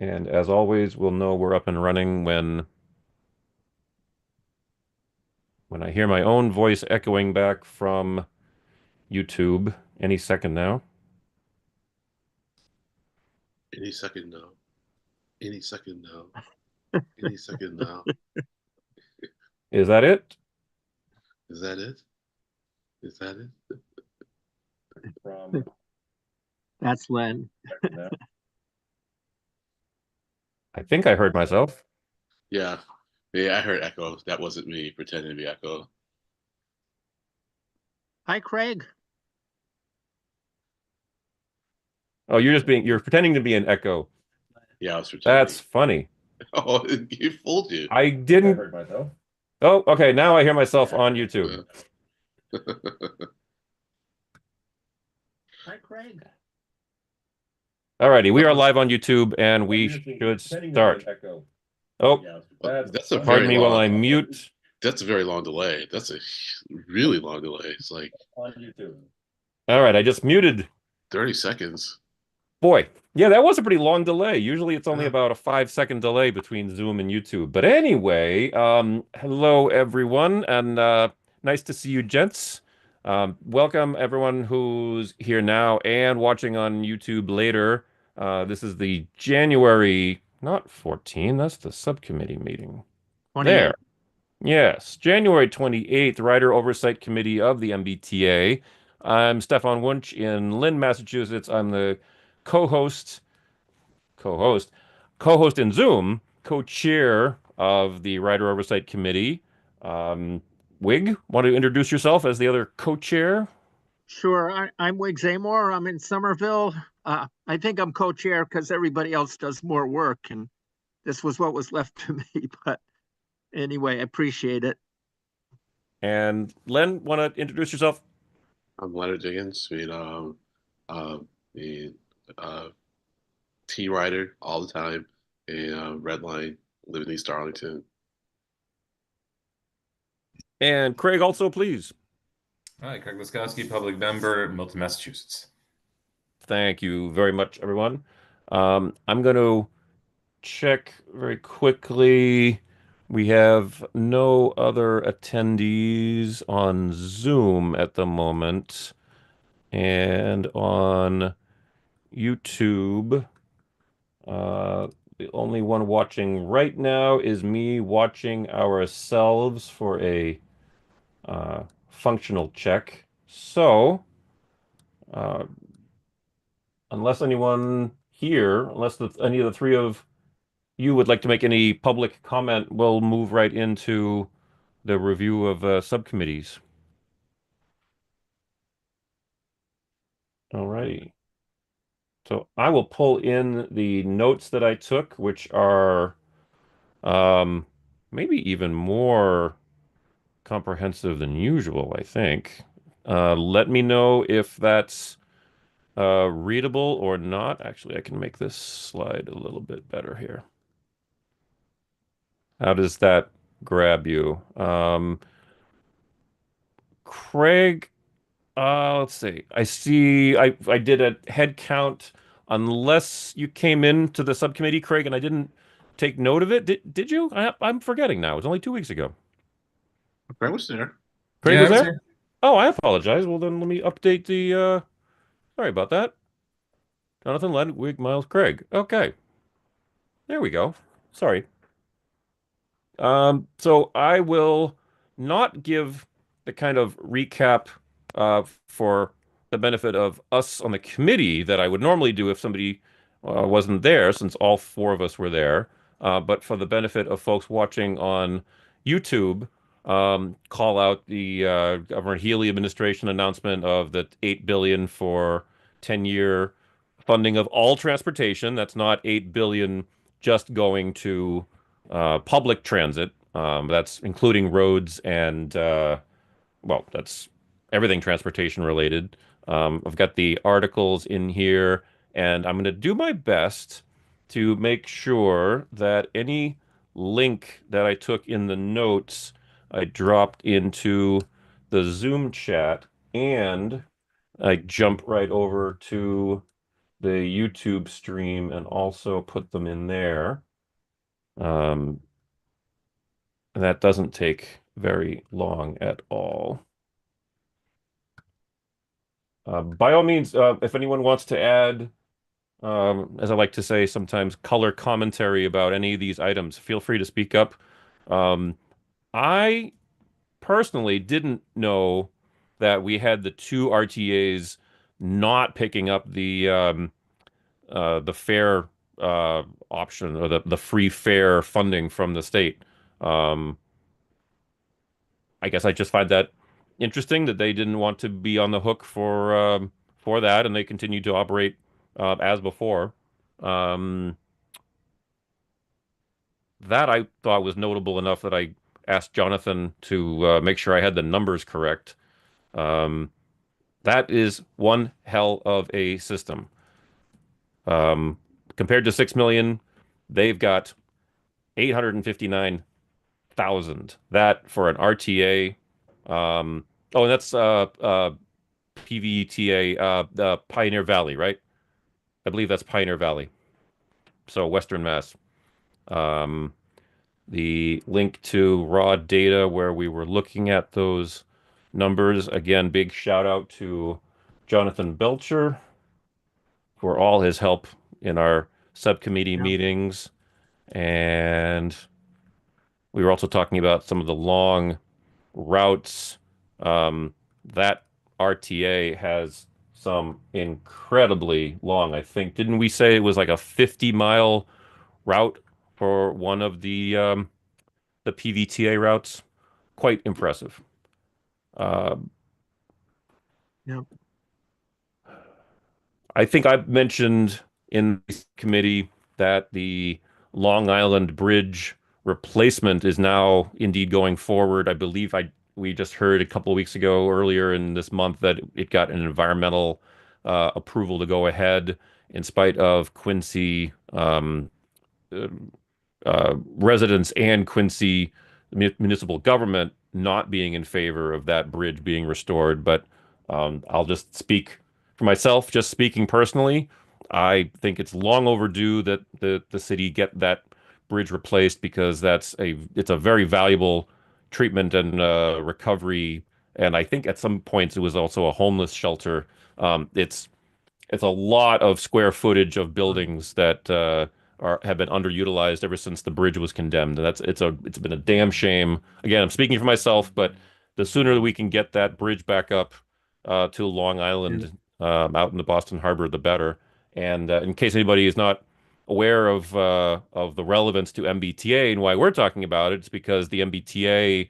And as always, we'll know we're up and running when I hear my own voice echoing back from YouTube any second now. Any second now. Any second now. Any second now. Is that it? Is that it? Is that it? From That's Len. now. I think I heard myself. Yeah. Yeah, I heard Echo. That wasn't me pretending to be Echo. Hi, Craig. Oh, you're pretending to be an echo. Yeah, I was pretending. That's funny. Oh, he fooled you. I didn't. heard myself. Oh, okay. Now I hear myself on YouTube. Hi, Craig. Alrighty, we are live on YouTube and we should start. Oh, That's a pardon very me while long. I mute. That's a very long delay. That's a really long delay. It's like on YouTube. All right, I just muted. 30 seconds. Boy, yeah, that was a pretty long delay. Usually it's only Yeah. about a 5 second delay between Zoom and YouTube. But anyway, hello everyone, and nice to see you, gents. Welcome everyone who's here now and watching on YouTube later. This is the January, not 14, that's the subcommittee meeting. 28. There. Yes, January 28th, Rider Oversight Committee of the MBTA. I'm Stefan Wunsch in Lynn, Massachusetts. I'm the co-host, co-host, co-host in Zoom, co-chair of the Rider Oversight Committee. Wig, want to introduce yourself as the other co-chair? Sure. I'm Wig Zamor. I'm in Somerville. I think I'm co-chair because everybody else does more work, and this was what was left to me. But anyway, I appreciate it. And Len, want to introduce yourself? I'm Leonard Diggins. Uh, the uh, T rider all the time, and Red Line, living in East Arlington. And Craig also, please. Hi, Craig Laskowski, public member, Milton, Massachusetts. Thank you very much, everyone. I'm going to check very quickly. We have no other attendees on Zoom at the moment. And on YouTube, the only one watching right now is me watching ourselves for a functional check. So, uh, unless anyone here, any of the three of you would like to make any public comment, we'll move right into the review of subcommittees. All righty. So I will pull in the notes that I took, which are um, maybe even more comprehensive than usual, I think. Let me know if that's readable or not. Actually, I can make this slide a little bit better here. How does that grab you? Craig, let's see. I did a head count unless you came into the subcommittee, Craig, and I didn't take note of it. Did you? I'm forgetting now. It was only 2 weeks ago. Brett was there. Craig Yeah, was I was there? here. Oh, I apologize. Well, then let me update the sorry about that. Jonathan Ludwig, Miles Craig. Okay. There we go. Sorry. So I will not give the kind of recap for the benefit of us on the committee that I would normally do if somebody wasn't there, since all four of us were there. But for the benefit of folks watching on YouTube, call out the Governor Healy administration announcement of the 8 billion for 10-year funding of all transportation. That's not 8 billion just going to public transit. That's including roads and, well, that's everything transportation related. I've got the articles in here, and I'm going to do my best to make sure that any link that I took in the notes, I dropped into the Zoom chat, and I jump right over to the YouTube stream and also put them in there. And that doesn't take very long at all. By all means, if anyone wants to add, as I like to say, sometimes color commentary about any of these items, feel free to speak up. I personally didn't know that we had the two RTAs not picking up the fair option or the free fare funding from the state. Um, I guess I just find that interesting that they didn't want to be on the hook for that, and they continued to operate as before. Um, that I thought was notable enough that I asked Jonathan to make sure I had the numbers correct. Um, that is one hell of a system. Um, Compared to 6 million, they've got 859,000. That for an RTA. Oh, and that's PVTA, Pioneer Valley, right? I believe that's Pioneer Valley. So Western Mass. Um, the link to raw data where we were looking at those numbers. Again, big shout out to Jonathan Belcher for all his help in our subcommittee Yeah. meetings. And we were also talking about some of the long routes. That RTA has some incredibly long, I think. Didn't we say it was like a 50-mile route for one of the PVTA routes? Quite impressive. Uh, Yeah. I think I mentioned in the committee that the Long Island Bridge replacement is now indeed going forward. I believe we just heard a couple of weeks ago, earlier in this month, that it got an environmental approval to go ahead in spite of Quincy uh, residents and Quincy municipal government not being in favor of that bridge being restored. But I'll just speak for myself, just speaking personally. I think it's long overdue that the city get that bridge replaced because it's a very valuable treatment and recovery. And I think at some points it was also a homeless shelter. It's a lot of square footage of buildings that have been underutilized ever since the bridge was condemned. And it's been a damn shame. Again, I'm speaking for myself, but the sooner that we can get that bridge back up to Long Yeah. Island, out in the Boston Harbor, the better. And in case anybody is not aware of the relevance to MBTA and why we're talking about it, it's because the MBTA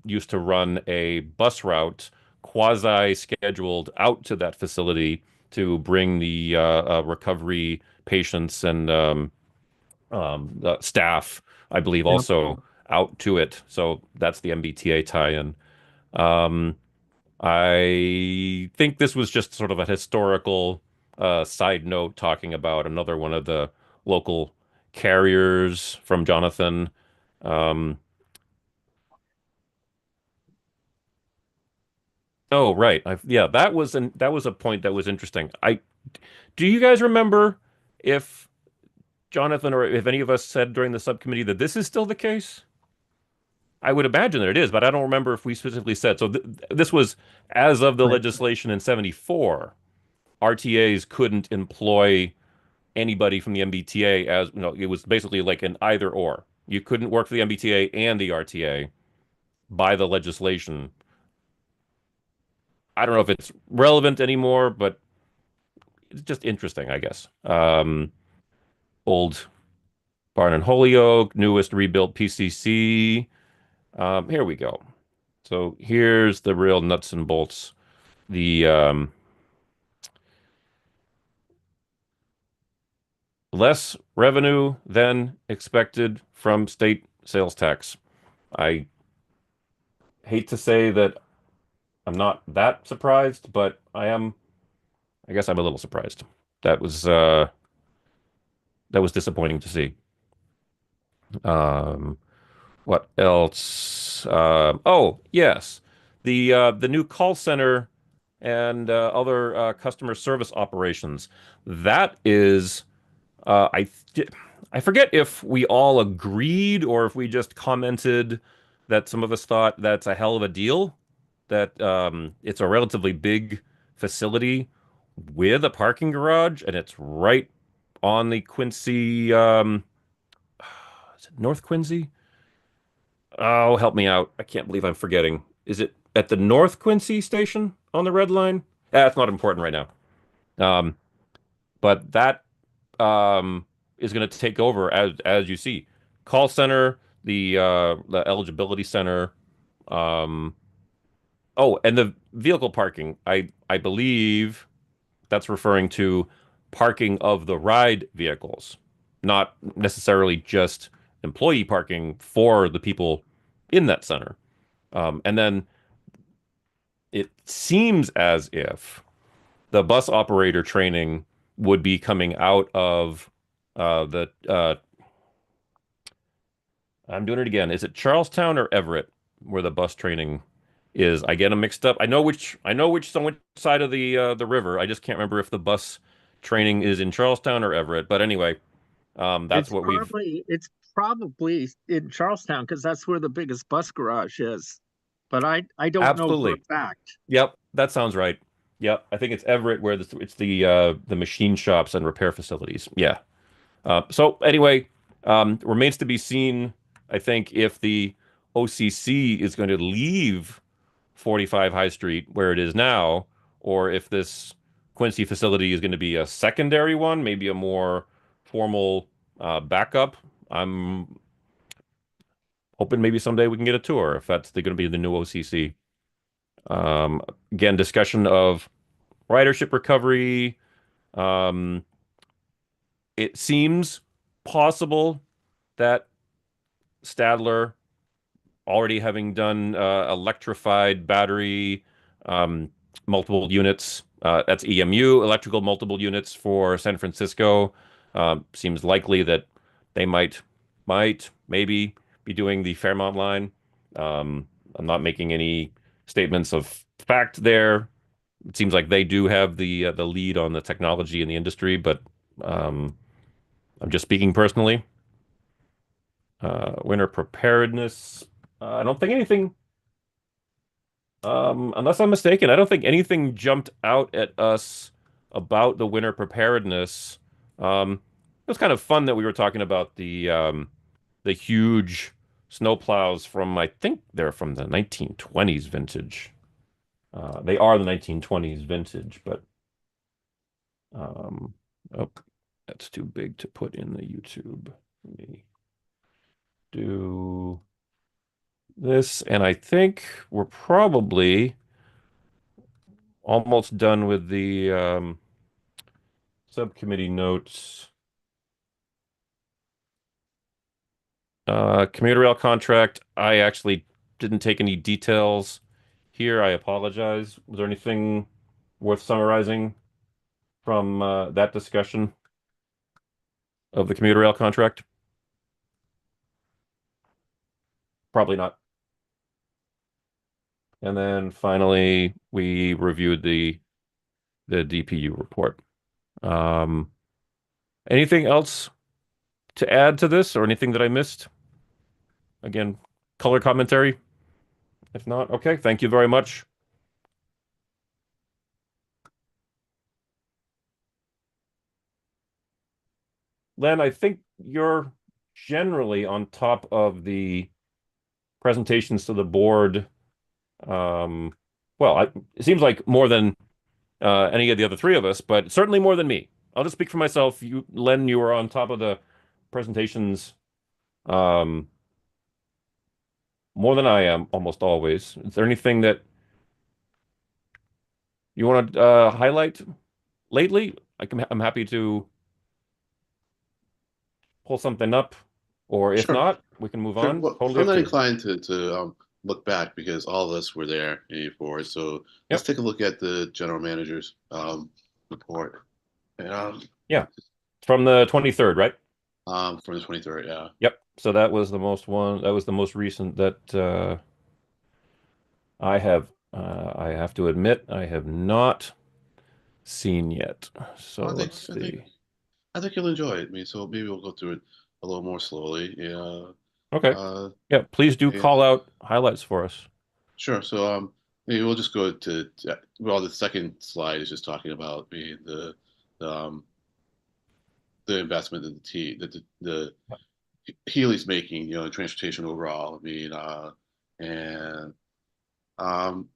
used to run a bus route quasi-scheduled out to that facility to bring the recovery patients and staff, I believe, Yeah. also out to it. So that's the MBTA tie-in. Um, I think this was just sort of a historical side note talking about another one of the local carriers from Jonathan. Um, oh, right. Yeah, that was a point that was interesting. Do you guys remember if Jonathan or if any of us said during the subcommittee that this is still the case? I would imagine that it is, but I don't remember if we specifically said. So this was as of the Right. legislation in 74, RTAs couldn't employ anybody from the MBTA as, it was basically like an either or. You couldn't work for the MBTA and the RTA by the legislation. I don't know if it's relevant anymore, but it's just interesting, I guess. Old Barn and Holyoke, newest rebuilt PCC. Here we go. So here's the real nuts and bolts. The less revenue than expected from state sales tax. I hate to say that I'm not that surprised, but I guess I'm a little surprised. That was uh that was disappointing to see. Um, what else? Oh, yes. The new call center and other customer service operations. That is, I forget if we all agreed or if we just commented that some of us thought that's a hell of a deal, that it's a relatively big facility with a parking garage, and it's right on the Quincy, is it North Quincy? Oh, help me out. I can't believe I'm forgetting. Is it at the North Quincy station on the Red Line? That's not important right now. Um, but that is going to take over as you see. Call center, the eligibility center, um, oh, and the vehicle parking. I believe that's referring to parking of the ride vehicles, not necessarily just employee parking for the people in that center. And then it seems as if the bus operator training would be coming out of the I'm doing it again. Is it Charlestown or Everett where the bus training is? I get them mixed up. I know which side of the river. I just can't remember if the bus training is in Charlestown or Everett. But anyway, that's It's what we've probably in Charlestown because that's where the biggest bus garage is. But I don't know for a absolutely. fact. Yep, that sounds right. Yep, I think it's Everett where it's the machine shops and repair facilities. Yeah. So anyway, remains to be seen, I think, if the OCC is going to leave 45 High Street where it is now, or if this Quincy facility is going to be a secondary one, maybe a more formal backup. I'm hoping maybe someday we can get a tour if that's going to be the new OCC. Again, discussion of ridership recovery. Um, it seems possible that Stadler, already having done electrified battery, um, multiple units, that's EMU, electrical multiple units for San Francisco. Seems likely that they maybe be doing the Fairmont line. I'm not making any statements of fact there. It seems like they do have the lead on the technology in the industry, but um, I'm just speaking personally. Winter preparedness. I don't think anything, unless I'm mistaken, I don't think anything jumped out at us about the winter preparedness. It was kind of fun that we were talking about the huge snowplows from, I think they're from the 1920s vintage. They are the 1920s vintage, but um, oh, that's too big to put in the YouTube. Let me do this, and I think we're probably almost done with the subcommittee notes. Commuter rail contract. I actually didn't take any details here. I apologize. Was there anything worth summarizing from that discussion of the commuter rail contract? Probably not. And then finally, we reviewed the DPU report. Um, Anything else to add to this or anything that I missed? Again, color commentary. If not, okay, thank you very much. Len, I think you're generally on top of the presentations to the board. Um, well, it seems like more than any of the other three of us, but certainly more than me. I'll just speak for myself. Len, you were on top of the presentations um, more than I am almost always. Is there anything that you want to highlight lately? I'm happy to pull something up, or if Sure. not, we can move Sure. on. Well, Totally I'm up not to you. inclined to look back because all of us were there before. So let's Yep. take a look at the general manager's report. And, Yeah. From the 23rd, right? from the 23rd, yeah. Yep. So that was the most recent that I have I have to admit, I have not seen yet. So Well, let's see. I think you'll enjoy it. I mean, so maybe we'll go through it a little more slowly. Yeah. Okay. Uh, Yeah, please do yeah. call out highlights for us. Sure. So maybe we'll just go well, the second slide is just talking about the the investment that the Healy's making, in transportation overall. I mean, and um,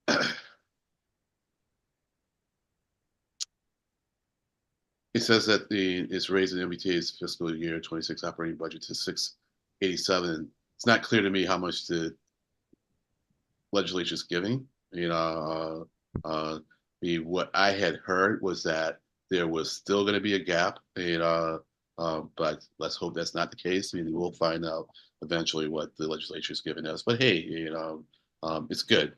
it says that it's raising MBTA's fiscal year 26 operating budget to 687. It's not clear to me how much the legislature is giving. What I had heard was that there was still going to be a gap, but let's hope that's not the case. I mean, we'll find out eventually what the legislature is giving us. But hey, it's good.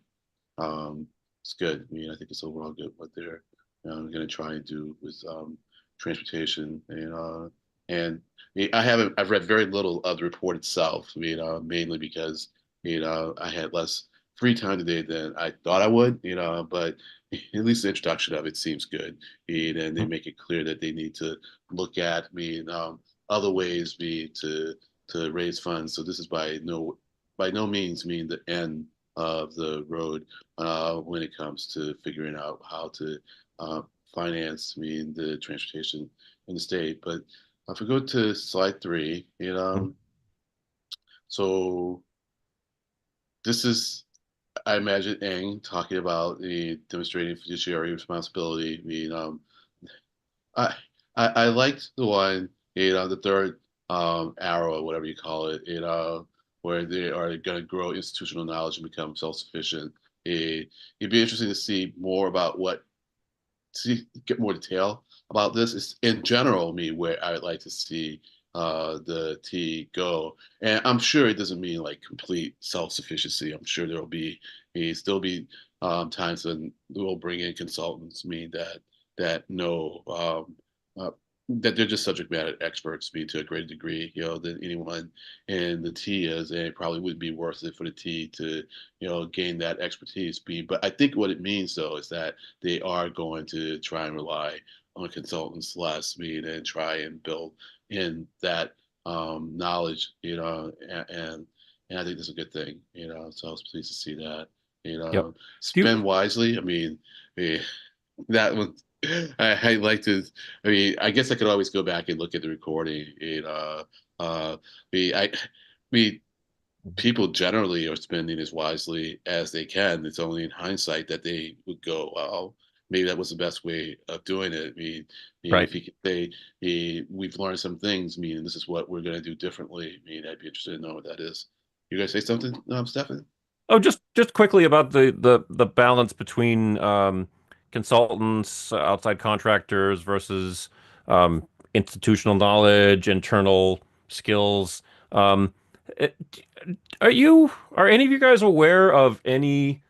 Um, it's good. I mean, I think it's overall good what they're going to try and do with transportation and I've read very little of the report itself. Mainly because I had less free time today than I thought I would. But at least the introduction of it seems good, and they make it clear that they need to look at other ways to raise funds. So this is by no means mean the end of the road when it comes to figuring out how to finance the transportation in the state. But if we go to slide 3, so this is, I imagine, Eng talking about the demonstrating fiduciary responsibility. I I liked the one, the third arrow or whatever you call it, where they are going to grow institutional knowledge and become self-sufficient. It'd be interesting to see more about get more detail about this. Is in general me where I would like to see the T go, and I'm sure it doesn't mean like complete self-sufficiency. I'm sure there'll still be times when we'll bring in consultants, that know that they're just subject matter experts, to a greater degree, than anyone in the T is, and it probably wouldn't be worth it for the T to, gain that expertise. But I think what it means though is that they are going to try and rely on consultants less, and try and build in that knowledge, and I think that's a good thing, So I was pleased to see that, Yep. Do you, spend wisely. That one, I like to. I guess I could always go back and look at the recording. I mean, people generally are spending as wisely as they can. It's only in hindsight that they would go, well, maybe that was the best way of doing it. right. If you could say, we've learned some things, this is what we're going to do differently. I'd be interested in knowing what that is. You guys say something, Stefan? Oh, just quickly about the balance between consultants, outside contractors versus institutional knowledge, internal skills. Um, it- are any of you guys aware of any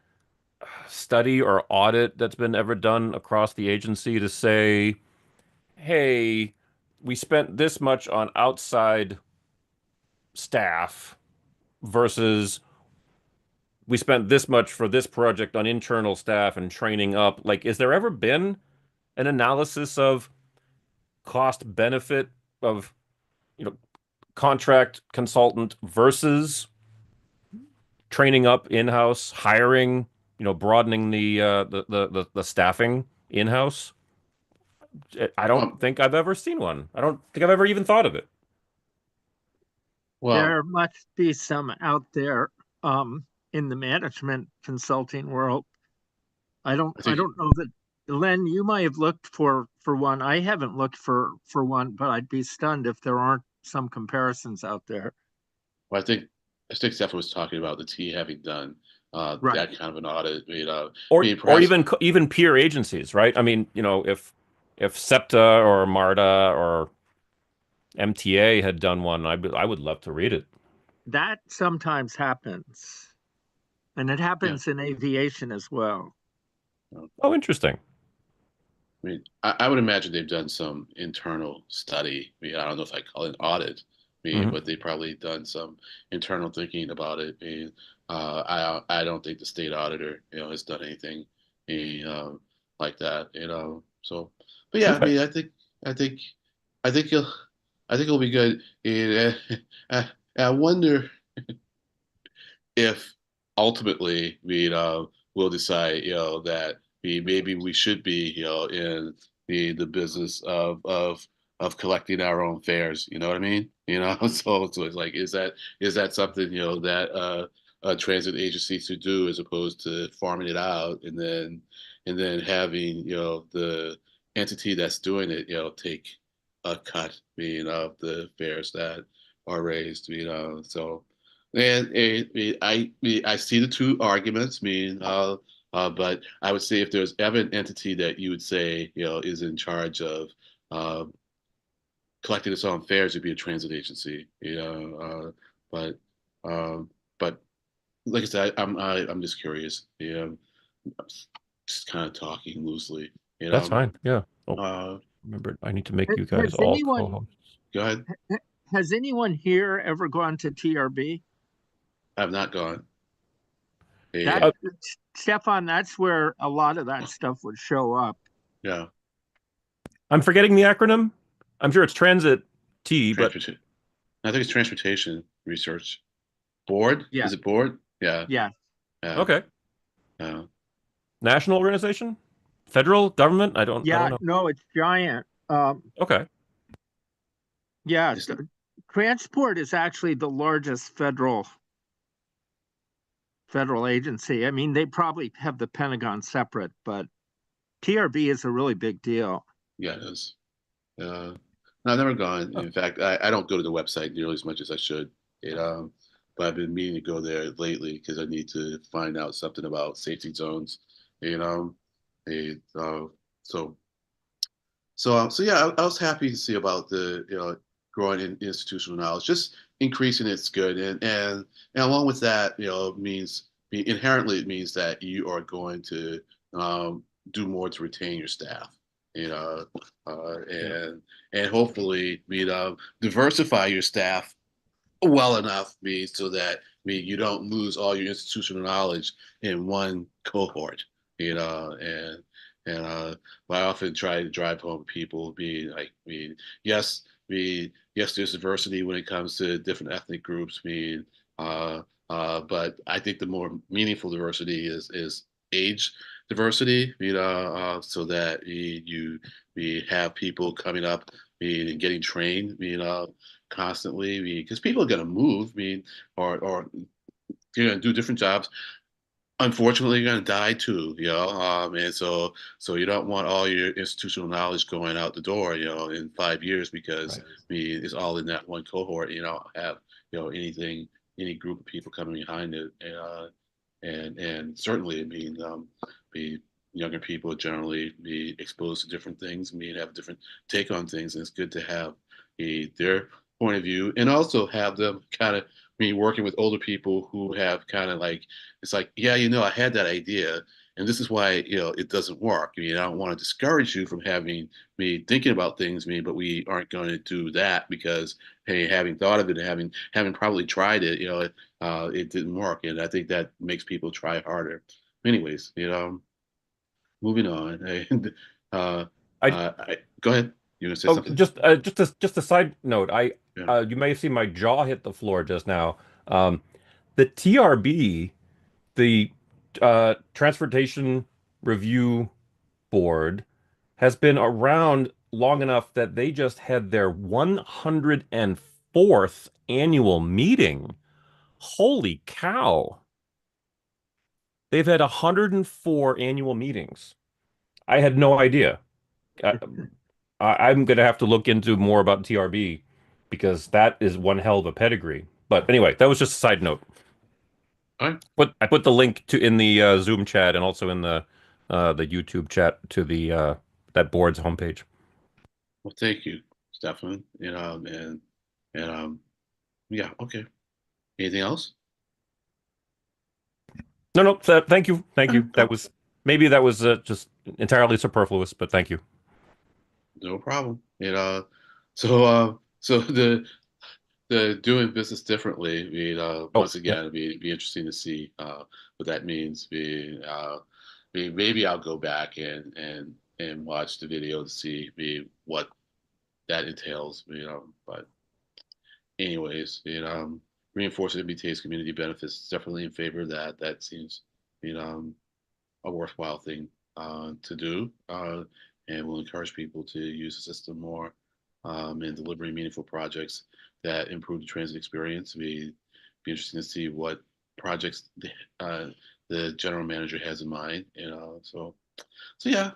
study or audit that's been ever done across the agency to say, hey, we spent this much on outside staff versus we spent this much for this project on internal staff and training up. Like, is there ever been an analysis of cost benefit of, you know, contract consultant versus training up in-house, hiring, broadening the staffing in-house? I don't Um, think I've ever seen one. I don't think I've ever even thought of it. well, There must be some out there in the management consulting world. I don't I I think don't know that Len, you might have looked for one. I haven't looked for one, but I'd be stunned if there aren't some comparisons out there. Well, I think Steph was talking about the T having done Right. that kind of an audit. Or Perhaps. even peer agencies, right? I mean, if SEPTA or MARTA or MTA had done one, I would love to read it. That sometimes happens. And it Yeah. happens in aviation as well. Oh, interesting. I would imagine they've done some internal study. I don't know if I call it an audit. Hmm. But they probably done some internal thinking about it. I don't think the state auditor, has done anything you know, like that, So, but yeah, I Okay. mean, I think, I think you'll, I think it'll be good. And, I wonder if ultimately we'll decide that maybe we should be in the business of collecting our own fares. You know what I mean? So it's like is that something that a transit agency should do as opposed to farming it out and then having the entity that's doing it take a cut of the fares that are raised. So. And I see the two arguments. But I would say if there's ever an entity that you would say is in charge of uh, collecting its own fares, it'd be a transit agency. But um, but like I said, I'm just curious. I'm just kind of talking loosely. You That's know. fine. Yeah. Oh, Uh, remember, I need to make you guys Has all anyone co-hosts. Go ahead. has anyone here ever gone to TRB? I've not gone. That Yeah. Uh, Stefan, that's where a lot of that stuff would show up. Yeah. I'm forgetting the acronym. I'm sure it's Transit T, but Transportation. I think it's transportation research. Board? Yeah, Is it board? Yeah, yeah. yeah, okay. yeah. National organization? Federal government? I don't Yeah, know. no, it's giant. Okay. Yeah, It's, transport is actually the largest federal agency. I mean, they probably have the Pentagon separate, but TRB is a really big deal. yeah, it is. Uh, no, I've never gone. Oh, In fact, I don't go to the website nearly as much as I should. It, but I've been meaning to go there lately because I need to find out something about safety zones. You know, it, so so yeah, I was happy to see about the growing in institutional knowledge, just increasing it's good, and along with that, means inherently it means that you are going to do more to retain your staff, you know, yeah. and hopefully diversify your staff well enough so that you don't lose all your institutional knowledge in one cohort, and I often try to drive home people being like, yes, yes, there's diversity when it comes to different ethnic groups, but I think the more meaningful diversity is age diversity, so that we have people coming up, and getting trained, constantly, because people are going to move, or you're going to do different jobs. Unfortunately, you're going to die too, and so you don't want all your institutional knowledge going out the door, in 5 years because Right. it's all in that one cohort. You don't have any group of people coming behind it, and certainly, be younger people generally be exposed to different things, have a different take on things, and it's good to have their point of view, and also have them kind of working with older people who have kind of like it's like, yeah, I had that idea, and this is why it doesn't work. I don't want to discourage you from having me thinking about things, but we aren't going to do that because hey, having thought of it and having probably tried it, it didn't work, and I think that makes people try harder. Anyways, moving on. And I go ahead. You gonna say Oh, something? just a side note. I Yeah. You may have seen my jaw hit the floor just now. The TRB, the Transportation Review Board, has been around long enough that they just had their 104th annual meeting. Holy cow. They've had 104 annual meetings. I had no idea. I, I'm going to have to look into more about TRB because that is one hell of a pedigree. But anyway, that was just a side note. All right. But I put the link to in the Zoom chat and also in the YouTube chat to the that board's homepage. Well, thank you, Stefan. And yeah, okay. Anything else? No, no, thank you, thank you. That was maybe that was just entirely superfluous, but thank you. No problem. So the the doing business differently. Oh, Once yeah. again, it'd be interesting to see what that means. Maybe I'll go back and watch the video to see what that entails. But anyways, reinforcing MBTA's community benefits is definitely in favor of that. That seems, a worthwhile thing to do, and will encourage people to use the system more in delivering meaningful projects that improve the transit experience. Be interesting to see what projects the general manager has in mind. So yeah,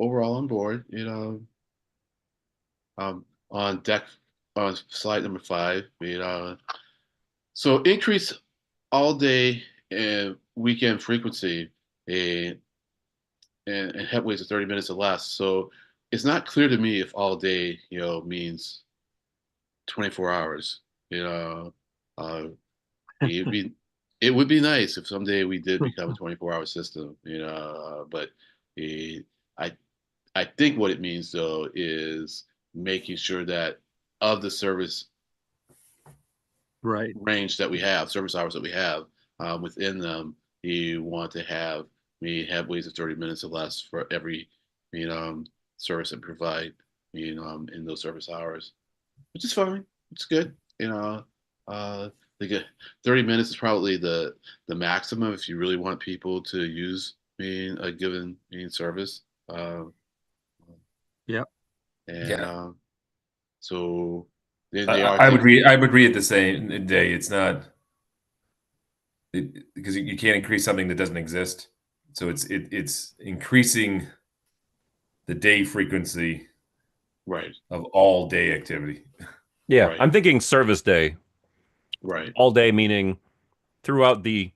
overall on board. On deck on slide number 5. So increase all day and weekend frequency and, and headways of 30 minutes or less. So it's not clear to me if all day, means 24 hours. You know, uh, it'd be, it would be nice if someday we did become a 24-hour system, but eh, I, I think what it means though is making sure that of the service Right. range that we have, service hours that we have, within them, you want to have ways of 30 minutes or less for every service that we provide in those service hours, which is fine. It's good. Like 30 minutes is probably the maximum if you really want people to use a given service. Yep. And Yeah. so then I, there are I would things. read. I would read it the same day. It's not because you can't increase something that doesn't exist. So it's increasing the day frequency Right, of all day activity. Yeah, right, I'm thinking service day. right, All day meaning throughout the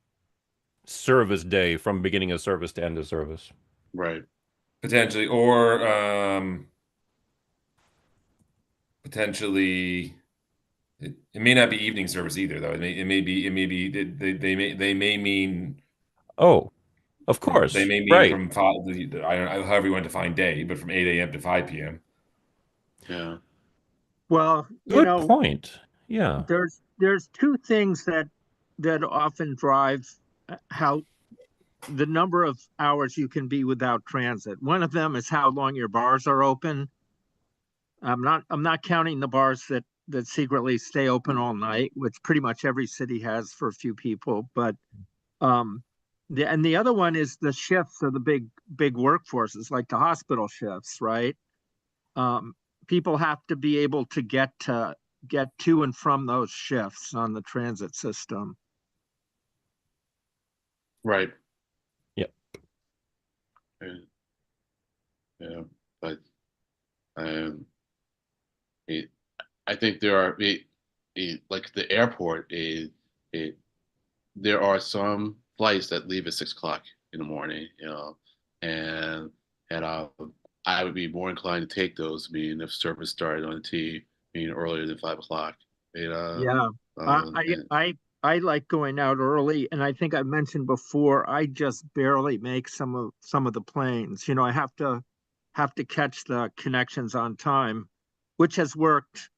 service day from beginning of service to end of service. right. Potentially, or potentially it may not be evening service either, though. It may be they may mean Oh, of they course. may mean Right. from five, I don't know however you want to define day, but from 8 a.m. to 5 p.m. Yeah, Well, Good point. Yeah. there's two things that often drive how the number of hours you can be without transit. One of them is how long your bars are open. I'm not counting the bars that secretly stay open all night, which pretty much every city has for a few people. But um, the other one is the shifts of the big workforces, like the hospital shifts, right? Um, People have to be able to get to and from those shifts on the transit system. right. Yep. Yeah, yeah. But um, it, I think there are like the airport. It there are some flights that leave at 6 o'clock in the morning. And and I would be more inclined to take those. If service started on T, earlier than 5 o'clock. Yeah, I I And I, I like going out early, and I think I mentioned before I just barely make some of the planes. I have to catch the connections on time, which has worked.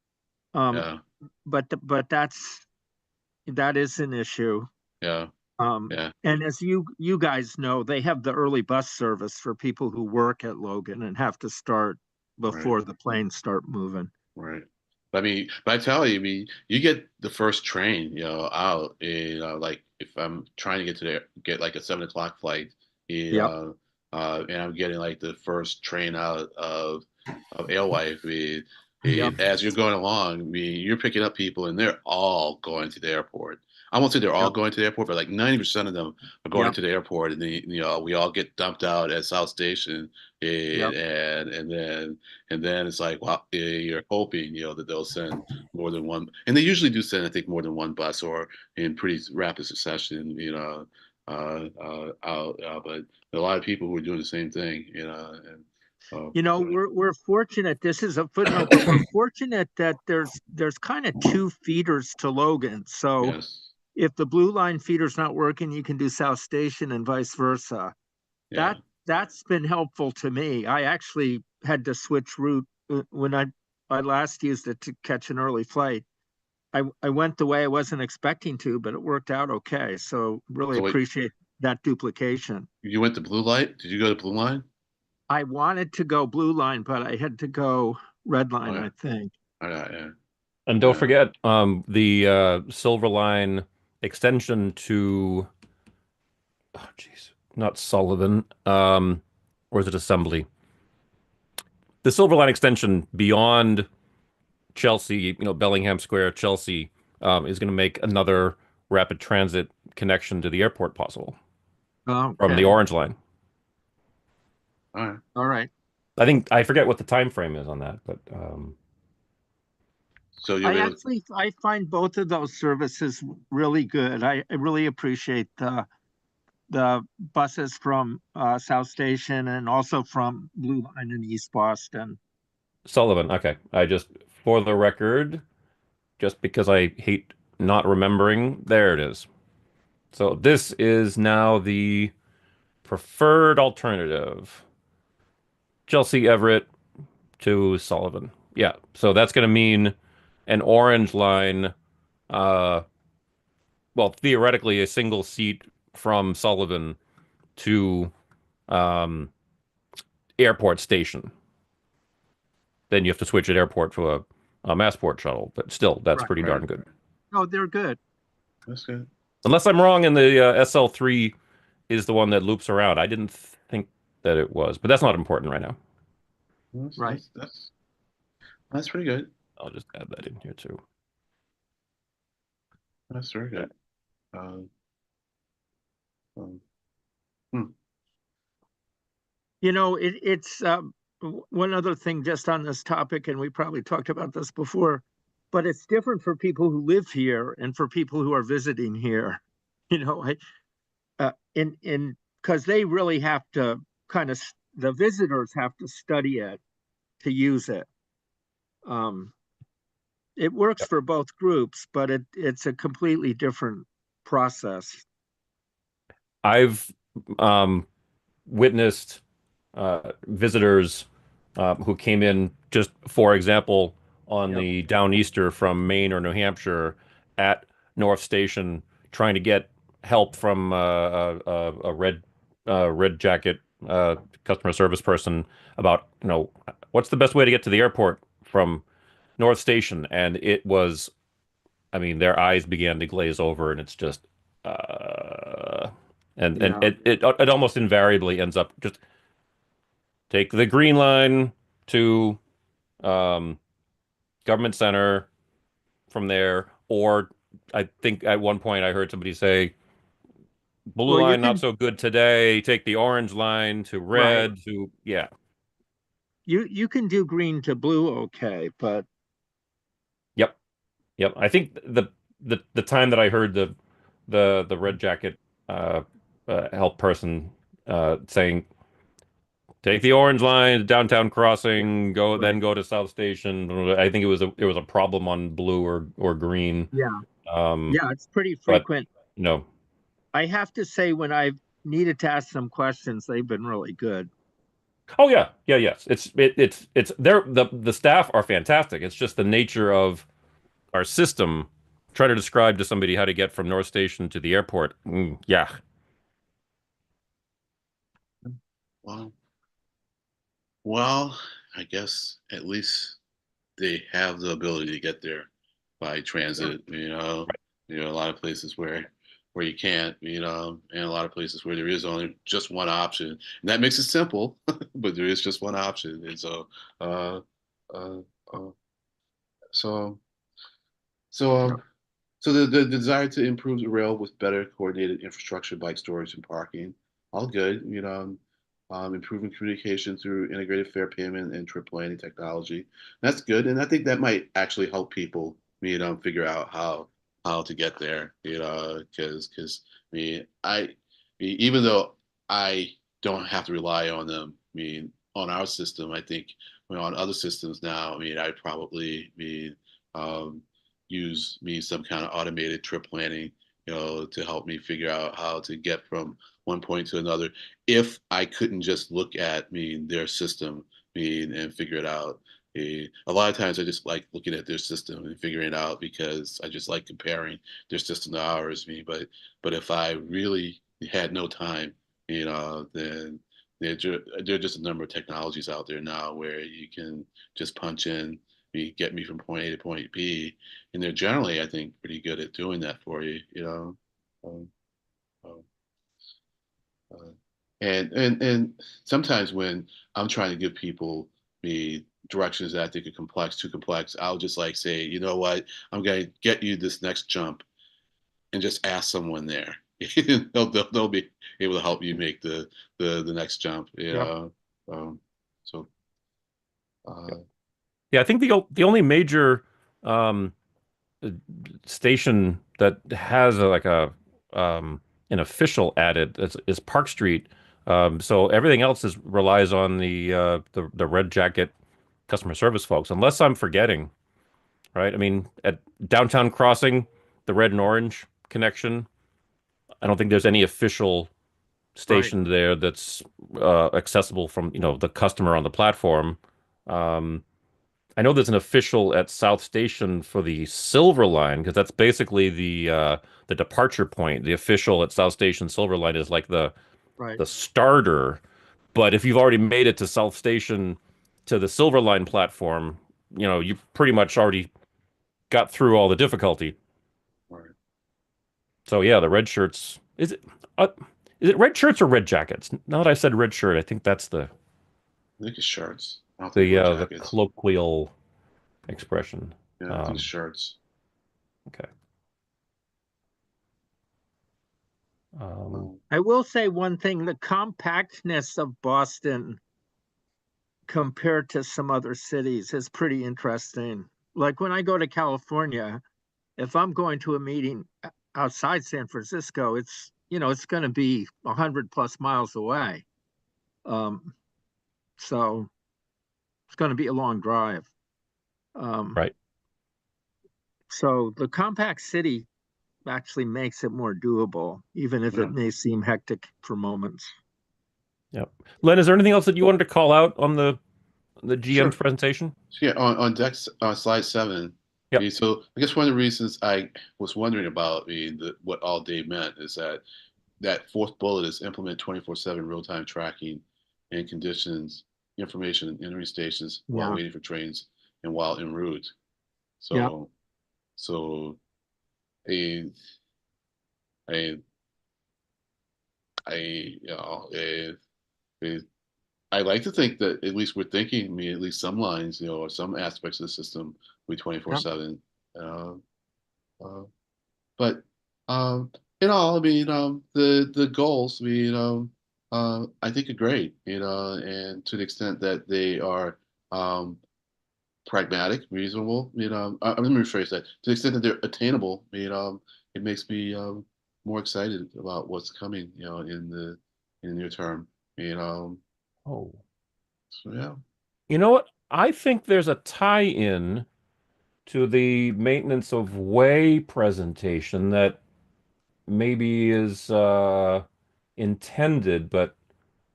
Um, yeah, but that is an issue. yeah, Um, yeah. and as you guys know, they have the early bus service for people who work at Logan and have to start Right. before the planes start moving. Right. But I tell you, you get the first train, out. Like if I'm trying to get like a 7 o'clock flight, Yep, and I'm getting like the first train out of Alewife. yep, As you're going along, you're picking up people, and they're all going to the airport. I won't say they're all yep, going to the airport, but like 90% of them are going yep, to the airport, and then we all get dumped out at South Station, yep. and then it's like, well, you're hoping, that they'll send more than one, and they usually do send, I think, more than one bus or in pretty rapid succession, out. But there are a lot of people who are doing the same thing, and We're fortunate. This is a footnote, but we're fortunate that there's kind of two feeders to Logan. So yes, if the Blue Line feeder's not working, you can do South Station and vice versa. yeah, That's been helpful to me. I actually had to switch route when I last used it to catch an early flight. I went the way I wasn't expecting to, but it worked out okay. So really So wait, appreciate that duplication. you went to Blue Light? Did you go to Blue Line? I wanted to go blue line, but I had to go red Oh line, yeah, I think. oh, yeah, yeah, And don't yeah. forget the Silver Line extension to, oh geez, not Sullivan, or is it Assembly? The Silver Line extension beyond Chelsea, Bellingham Square, Chelsea, is going to make another rapid transit connection to the airport possible from the Okay. Orange Line. All right. All right. I forget what the time frame is on that, but So you'll be able to, I find both of those services really good. I really appreciate the buses from South Station and also from Blue Line in East Boston. Sullivan. Okay, for the record, just because I hate not remembering, there it is. So this is now the preferred alternative. Chelsea Everett to Sullivan. Yeah, so that's going to mean an orange line, uh, well, theoretically a single seat from Sullivan to um, airport station. Then you have to switch at airport to a Massport shuttle, but still, that's Right. pretty right. darn good. Oh, they're good. That's good. Unless I'm wrong and the SL3 is the one that loops around. I didn't think that it was, but that's not important right now. That's, Right. that's, that's, that's pretty good. I'll just add that in here too. That's very good. Um, hmm. It's one other thing just on this topic, and we probably talked about this before, but it's different for people who live here and for people who are visiting here. In because they really have to the visitors have to study it to use it. Um, it works Yep. for both groups, but it's a completely different process. I've witnessed visitors who came in, just for example, on Yep. the Downeaster from Maine or New Hampshire at North Station, trying to get help from a red jacket customer service person about, what's the best way to get to the airport from North Station, and it was, I mean, their eyes began to glaze over, and it's just, and Yeah. it almost invariably ends up just take the green line to um, government center from there, or I think at one point I heard somebody say blue Well, you line not can so good today. Take the orange line to right. red to yeah. You can do green to blue, okay, but Yep. Yep. I think the time that I heard the red jacket uh, help person saying take the orange line to downtown crossing, right. go to South Station. I think it was a problem on blue or green. Yeah. Um, Yeah, it's pretty but frequent. no. I have to say, when I've needed to ask some questions, they've been really good. Oh yeah, yeah, yes. It's the staff are fantastic. It's just the nature of our system. Try to describe to somebody how to get from North Station to the airport. Yeah. Well, well, I guess at least they have the ability to get there by Yeah. transit. A lot of places where you can't. And a lot of places where there is only just one option, and that makes it simple. But there is just one option, and uh, uh, uh, so, so, Yeah. so the desire to improve the rail with better coordinated infrastructure, bike storage, and parking, all good. Improving communication through integrated fare payment and trip planning technology. That's good, and I think that might actually help people, figure out how to get there. Because even though I don't have to rely on them, on our system, I think on other systems now, I probably um, use some kind of automated trip planning, to help me figure out how to get from one point to another if I couldn't just look at their system and figure it out. A lot of times I just like looking at their system and figuring it out because I just like comparing their system to ours. But if I really had no time, then there are just a number of technologies out there now where you can just punch in, get me from point A to point B, and they're generally, I think, pretty good at doing that for you. Um, um, uh, and sometimes when I'm trying to give people the directions that I think are complex, too complex, I'll just like say, you know what, I'm going to get you this next jump and just ask someone there. They'll be able to help you make the next jump. Yep. Um, so Yeah, I think the only major um, uh, station that has like a an official added is Park Street. So everything else is relies on the Red Jacket customer service folks, unless I'm forgetting, right? I mean, at Downtown Crossing, the red and orange connection, I don't think there's any official Right. station there that's accessible from, the customer on the platform. Um, I know there's an official at South Station for the Silver Line because that's basically the departure point. The official at South Station Silver Line is like Right. the starter. But if you've already made it to South Station to the Silver Line platform, you pretty much already got through all the difficulty. or So yeah, the red shirts. Uh, is it red shirts or red jackets? Now that I said red shirt, I think that's I think it's shirts. I don't think the red uh, the jackets. colloquial expression. Yeah, I think it's Um, shirts. okay. Um, Um, I will say one thing, the compactness of Boston compared to some other cities is pretty interesting. Like when I go to California, if I'm going to a meeting outside San Francisco, it's going to be 100+ miles away. Um, so it's going to be a long drive. Um, right. so the compact city actually makes it more doable, even if yeah. it may seem hectic for moments. Yep. Len, is there anything else that you wanted to call out on the GM's Sure. presentation? So yeah, on deck slide 7. Yep. So I guess one of the reasons I was wondering about what all day meant is that fourth bullet is implement 24/7 real-time tracking and conditions information in entering stations while Yeah. waiting for trains and while en route. Yeah. So so a a I a, I like to think that at least we're thinking, I mean, at least some lines, or some aspects of the system will be Yeah. 24/7. Uh, uh, but in all, I mean, the goals, I think are great, and to the extent that they are um, pragmatic, reasonable, let me rephrase that. To the extent that they're attainable, it makes me more excited about what's coming, in the near term, Oh. so yeah. You know what? I think there's a tie-in to the maintenance of way presentation that maybe is intended but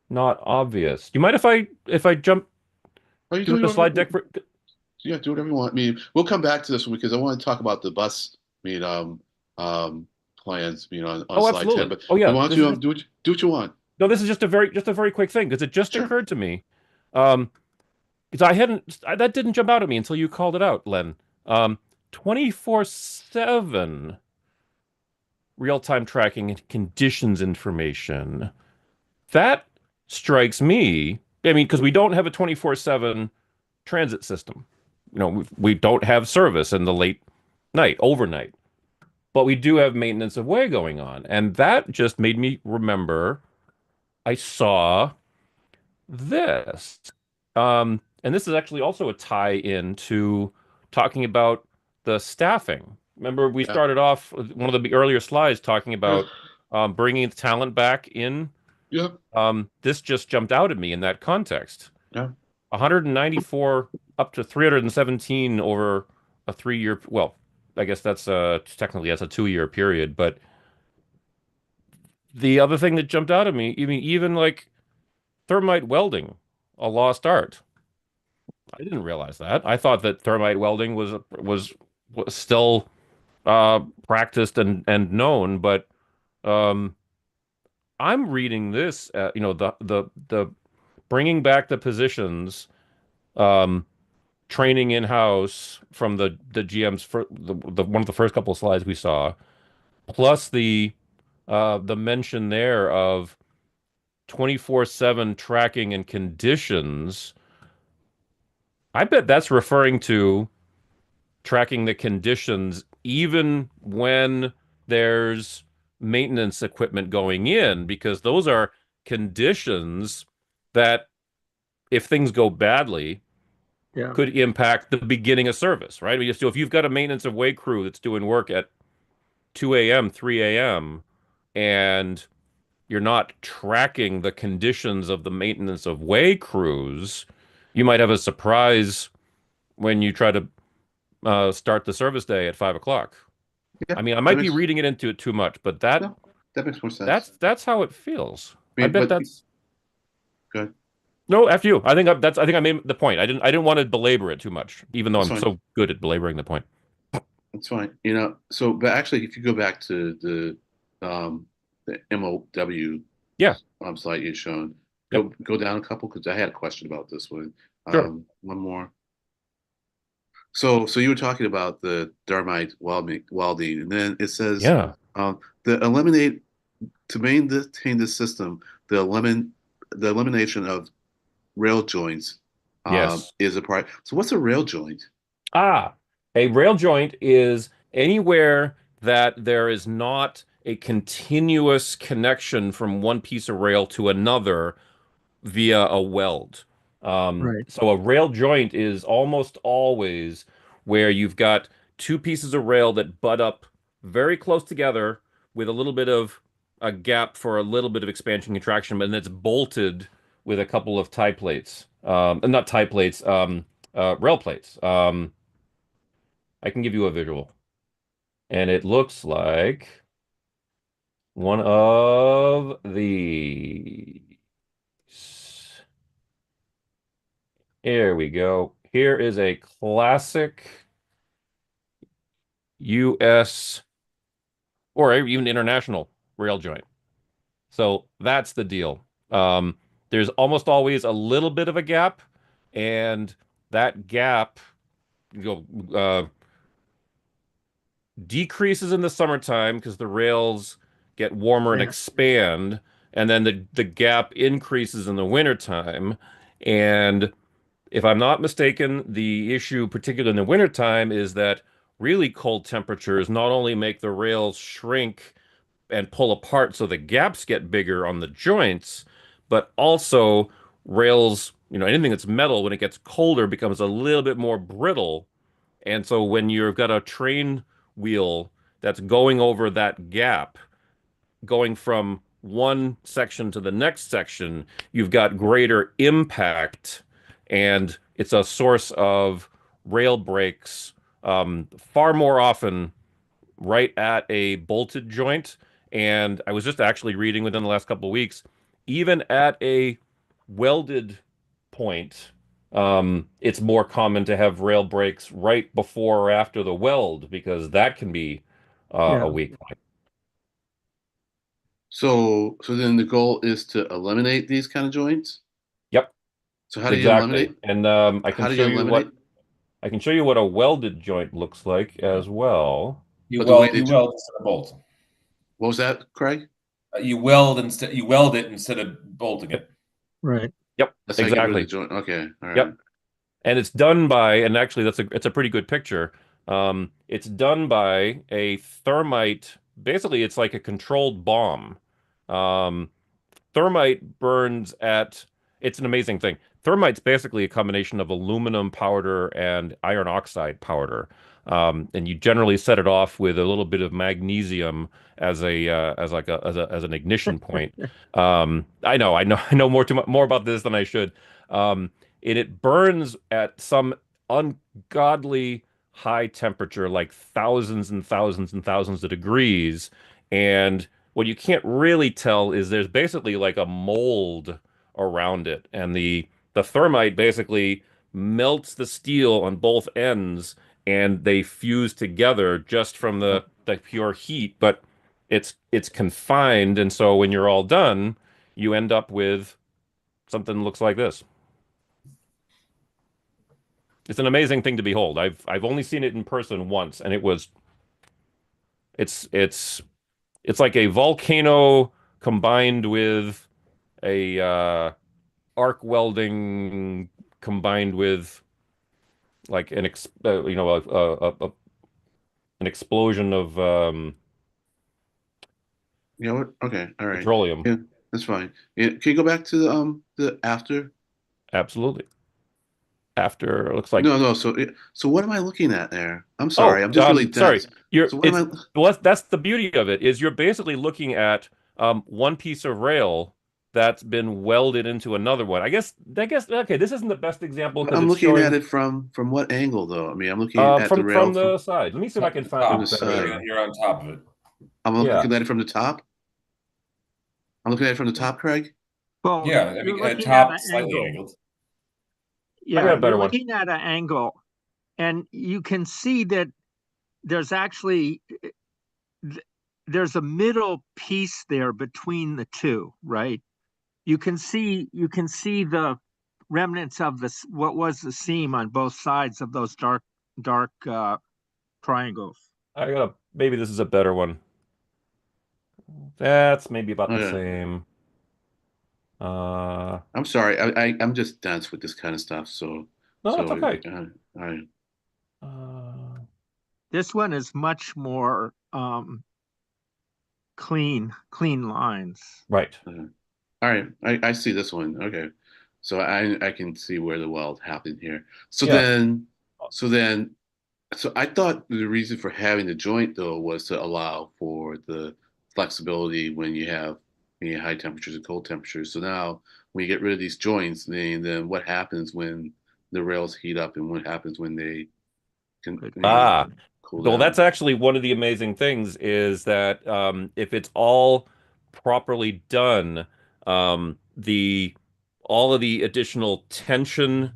not obvious. Do you mind if I jump Oh, you to do the slide whatever, deck for? yeah, do whatever you want. I mean, we'll come back to this one because I want to talk about the bus, um, plans, on Oh, slide 10. absolutely. But Oh yeah, why don't this is you just do what you want? no, this is just a very quick thing because it just Sure. occurred to me. Um, because that didn't jump out at me until you called it out, Len. 24/7 real-time tracking and conditions information. That strikes me. I mean, because we don't have a 24/7 transit system. We don't have service in the late night, overnight, but we do have maintenance of way going on. And that just made me remember I saw this. And this is actually also a tie-in to talking about the staffing. Remember, we Yeah. started off with one of the earlier slides talking Yeah. about bringing talent back in. Yeah. This just jumped out at me in that context. Yeah. 194 up to 317 over a 3 year, well, I guess that's a 2 year period. But the other thing that jumped out at me, even like thermite welding, a lost art. I didn't realize that. I thought that thermite welding was still practiced and known, but um, I'm reading this, the bringing back the positions, um, training in-house from the GM's the one of the first couple of slides we saw, plus the mention there of 24/7 tracking and conditions. I bet that's referring to tracking the conditions even when there's maintenance equipment going in, because those are conditions that, if things go badly, Yeah, could impact the beginning of service, right? So if you've got a maintenance of way crew that's doing work at 2 a.m., 3 a.m., and you're not tracking the conditions of the maintenance of way crews, you might have a surprise when you try to start the service day at 5 o'clock. Yeah, I mean, I that might be makes reading it into it too much, but that no, that makes more that's sense. that's how it feels. I I mean, bet but that's good. no, F you. I think I made the point. I didn't want to belabor it too much, even though That's I'm fine. so good at belaboring the point. That's fine. So but actually, if you go back to the MOW Yeah, slide you shown, yep, go down a couple because I had a question about this one. sure. One more. So you were talking about the thermite welding, and then it says Yeah. the eliminate to maintain this system, the elimination of rail joints Yes. is a part. So what's a rail joint? Ah, a rail joint is anywhere that there is not a continuous connection from one piece of rail to another via a weld. right. So a rail joint is almost always where you've got two pieces of rail that butt up very close together with a little bit of a gap for a little bit of expansion contraction, but then it's bolted with a couple of tie plates. Not tie plates, rail plates. I can give you a visual, and it looks like one of these. Here we go. Here is a classic US or even international rail joint. So that's the deal. There's almost always a little bit of a gap, and that gap you decreases in the summertime because the rails get warmer and Yeah, expand, and then the gap increases in the wintertime. And if I'm not mistaken, the issue, particularly in the wintertime, is that really cold temperatures not only make the rails shrink and pull apart so the gaps get bigger on the joints, but also rails, anything that's metal, when it gets colder, becomes a little bit more brittle. And so when you've got a train wheel that's going over that gap, going from one section to the next section, you've got greater impact, and it's a source of rail breaks far more often right at a bolted joint. And I was just actually reading within the last couple of weeks, even at a welded point, it's more common to have rail breaks right before or after the weld because that can be a yeah, weak point. So then the goal is to eliminate these kind of joints. Yep, So how do you exactly. eliminate? And How do you eliminate? I can show you what a welded joint looks like as well. You But the way weld, they you weld instead of bolt. what was that, Craig? You weld it instead of bolting Yep, it. right. yep, That's how you get rid of the exactly. joint. Okay, all right. Yep. And it's done by, and actually it's a pretty good picture. It's done by a thermite. Basically, it's like a controlled bomb. Um, Thermite burns at, it's an amazing thing. Thermite's basically a combination of aluminum powder and iron oxide powder. And you generally set it off with a little bit of magnesium as a as an ignition point. I know more about this than I should. And it burns at some ungodly high temperature, like thousands and thousands and thousands of degrees. And what you can't really tell is there's basically like a mold around it, and the thermite basically melts the steel on both ends, and they fuse together just from the pure heat. But it's confined, and so when you're all done, you end up with something that looks like this. It's an amazing thing to behold. I've only seen it in person once, and it's it's it's like a volcano combined with a arc welding combined with like an explosion of You know what? Okay, all right. petroleum. Yeah, that's fine. Yeah, can you go back to the after? Absolutely. After it looks like No, no. So what am I looking at there? I'm sorry. oh, I'm just really sorry. dense. You're So what am it's I? well, that's the beauty of it is you're basically looking at one piece of rail that's been welded into another one. I guess okay, this isn't the best example because I'm it's looking at showing it from what angle though? I mean, I'm looking at the rail from the side. Let me see if I can find a from the Top. better. side. You're on top of it. I'm Yeah. looking at it from the top. I'm looking at it from the top, Craig. Well, Yeah, I you're mean, at looking at top, an slightly angle. angled. I Yeah, got a you're better one. looking at an angle, and you can see that there's actually there's a middle piece there between the two, right? You can see the remnants of this what was the seam on both sides of those dark triangles. I got a maybe this is a better one. That's maybe about the Okay. same. Uh, I'm sorry. I'm just dense with this kind of stuff. no, it's okay. I Uh, This one is much more clean lines. right. all right. I see this one. Okay. So I can see where the weld happened here. So Yeah. then so then so I thought the reason for having the joint though was to allow for the flexibility when you have high temperatures and cold temperatures. So now when you get rid of these joints, then what happens when the rails heat up and what happens when they can Good Ah, question. cool well, that's down? actually one of the amazing things is that if it's all properly done, the all of the additional tension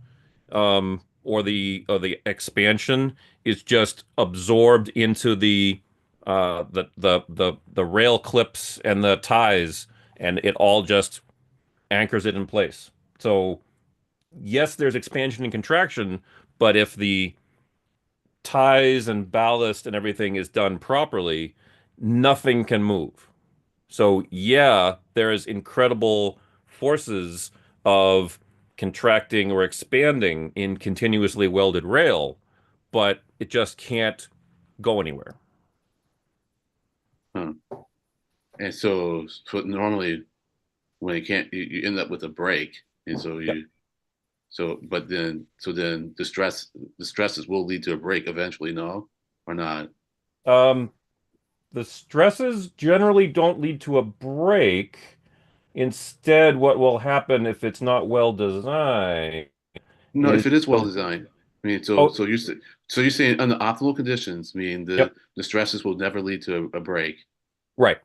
or the expansion is just absorbed into the rail clips and the ties, and it all just anchors it in place. So yes, there's expansion and contraction, but if the ties and ballast and everything is done properly, nothing can move. So yeah, there is incredible forces of contracting or expanding in continuously welded rail, but it just can't go anywhere. Huh. And so normally when it can't you end up with a break and Yep. then the stresses will lead to a break eventually, no? Or not? Um, the stresses generally don't lead to a break. Instead, what will happen if it's not well designed No, is if it is well the designed. I mean, oh, so you're saying under optimal conditions, I mean yep, the stresses will never lead to a break. right.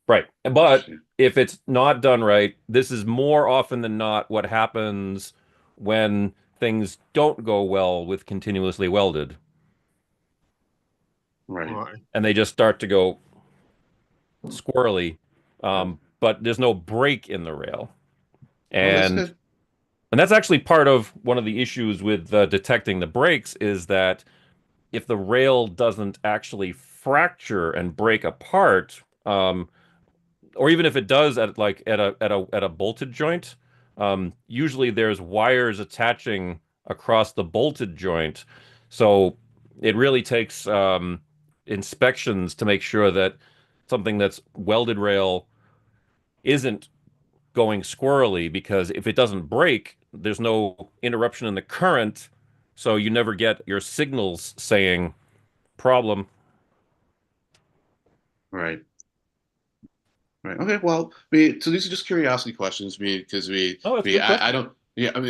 Right. But Interesting. if it's not done right, this is more often than not what happens when things don't go well with continuously welded Right. Boy. and they just start to go squirrely. Uh, But there's no break in the rail. oh, that's And good. and that's actually part of one of the issues with detecting the breaks is that if the rail doesn't actually fracture and break apart, or even if it does at like at a bolted joint, usually there's wires attaching across the bolted joint, so it really takes inspections to make sure that something that's welded rail isn't going squirrely because if it doesn't break, there's no interruption in the current, so you never get your signals saying problem. Right. Right. Okay. Well, I mean, so these are just curiosity questions, because Oh, that's a good I question. don't, yeah, I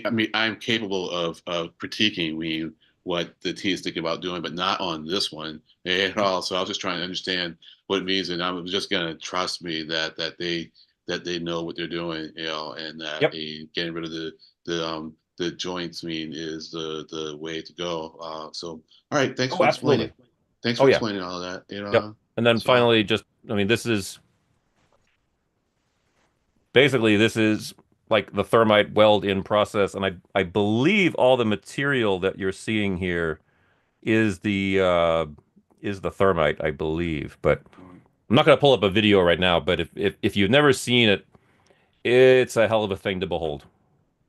mean, I'm capable of critiquing what the T is thinking about doing, but not on this one at all. So I was just trying to understand what it means, and I'm just gonna trust me that they know what they're doing, and that Yep. getting rid of the joints, is the way to go. So, all right, thanks Oh, for explaining. absolutely. Thanks Oh for yeah. explaining all that. Yep. And then So finally, just I mean, this is basically this is like the thermite weld in process, and I believe all the material that you're seeing here is the thermite, I believe. But I'm not going to pull up a video right now. But if you've never seen it, it's a hell of a thing to behold.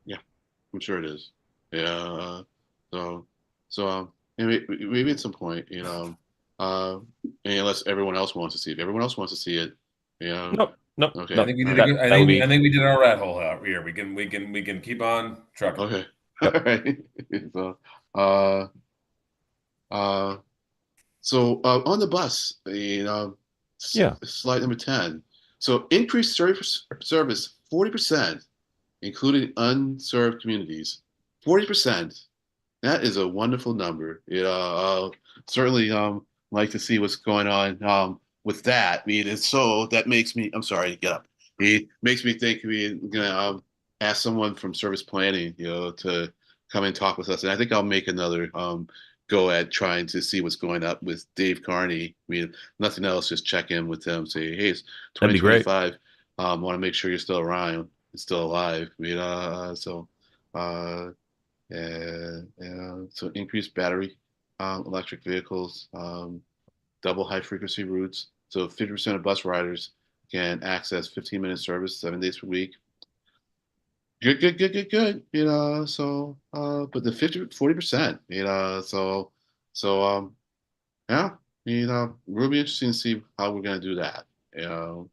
yeah, I'm sure it is. Yeah. So maybe at some point, uh, unless everyone else wants to see it. If everyone else wants to see it, yeah. Nope, nope, Okay. I nope. think we All did a right. good. That would I be think we did our rat hole out here. We can keep on trucking. Okay. All yep. right. So, uh, uh, on the bus, Yeah. slide number 10. So increased service 40%, including unserved communities. 40%. That is a wonderful number. Certainly like to see what's going on with that. That makes me, I'm sorry, get up. It makes me think we're gonna ask someone from service planning, to come and talk with us. And I think I'll make another go at trying to see what's going up with Dave Carney. Nothing else, just check in with them, say, hey, it's That'd be great. 2025. Want to make sure you're still around and still alive. Uh, so increased battery electric vehicles, double high frequency routes. So 50% of bus riders can access 15-minute service 7 days per week. Good, good, good, good, good. But the 40%, yeah, will be interesting to see how we're going to do that. Um,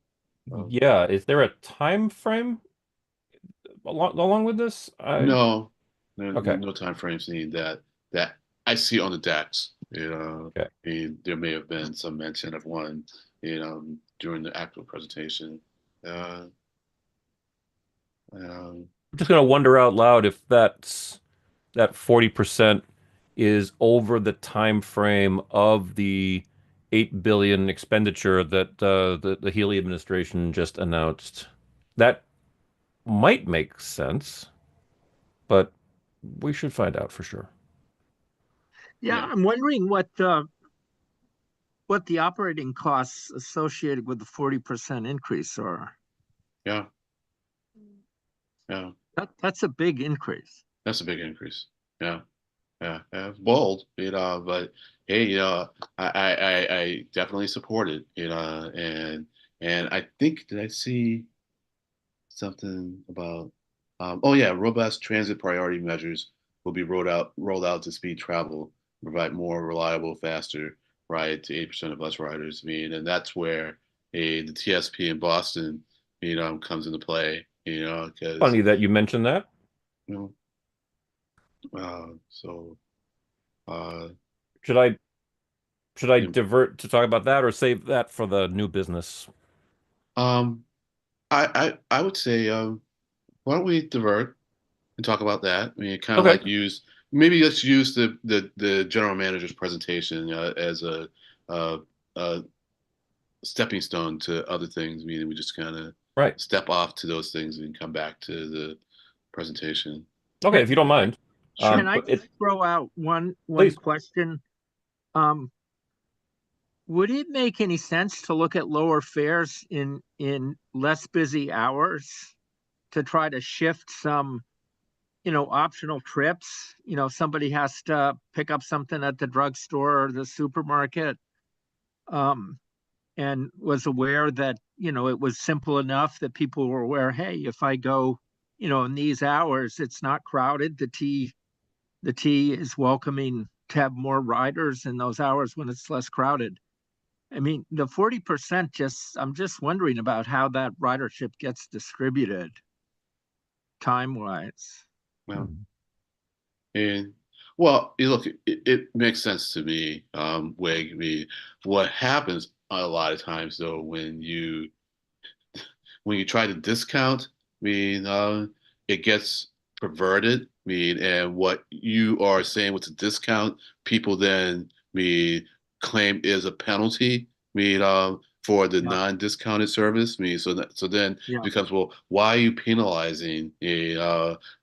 Yeah. Is there a time frame along with this? no, Okay. no time frames needed that I see on the decks. Okay. There may have been some mention of one, during the actual presentation. Uh, um, I'm just gonna wonder out loud if that 40% is over the time frame of the 8 billion expenditure that the Healy administration just announced. That might make sense, but we should find out for sure. Yeah, yeah, I'm wondering what the operating costs associated with the 40% increase are. yeah, yeah. That's a big increase. That's a big increase. Yeah, yeah, yeah. It's bold, but hey, I definitely support it, and I think did I see something about oh yeah, robust transit priority measures will be rolled out to speed travel, provide more reliable, faster ride to 80% of bus riders. And that's where the TSP in Boston, comes into play, because Funny that you mentioned that. you know, so uh, Should I should I you divert to talk about that or save that for the new business? um, I would say why don't we divert and talk about that? Kind of Okay. like maybe let's use the general manager's presentation as a, a stepping stone to other things. Meaning we just kind of Right. step off to those things and come back to the presentation. Okay, Can, if you don't mind. Sure. can I But it just throw out one please. question? Um, would it make any sense to look at lower fares in less busy hours to try to shift some, optional trips? Somebody has to pick up something at the drugstore or the supermarket, um, and was aware that, it was simple enough that people were aware, hey, if I go, in these hours, it's not crowded. The T is welcoming to have more riders in those hours when it's less crowded. I mean, the 40% I'm just wondering about how that ridership gets distributed time wise. Well, and well, look, it makes sense to me, Wig. What happens a lot of times though when you try to discount, it gets perverted. And what you are saying with the discount, people then claim is a penalty. for the Yep. non-discounted service. I mean, so then it Yep. becomes, well, why are you penalizing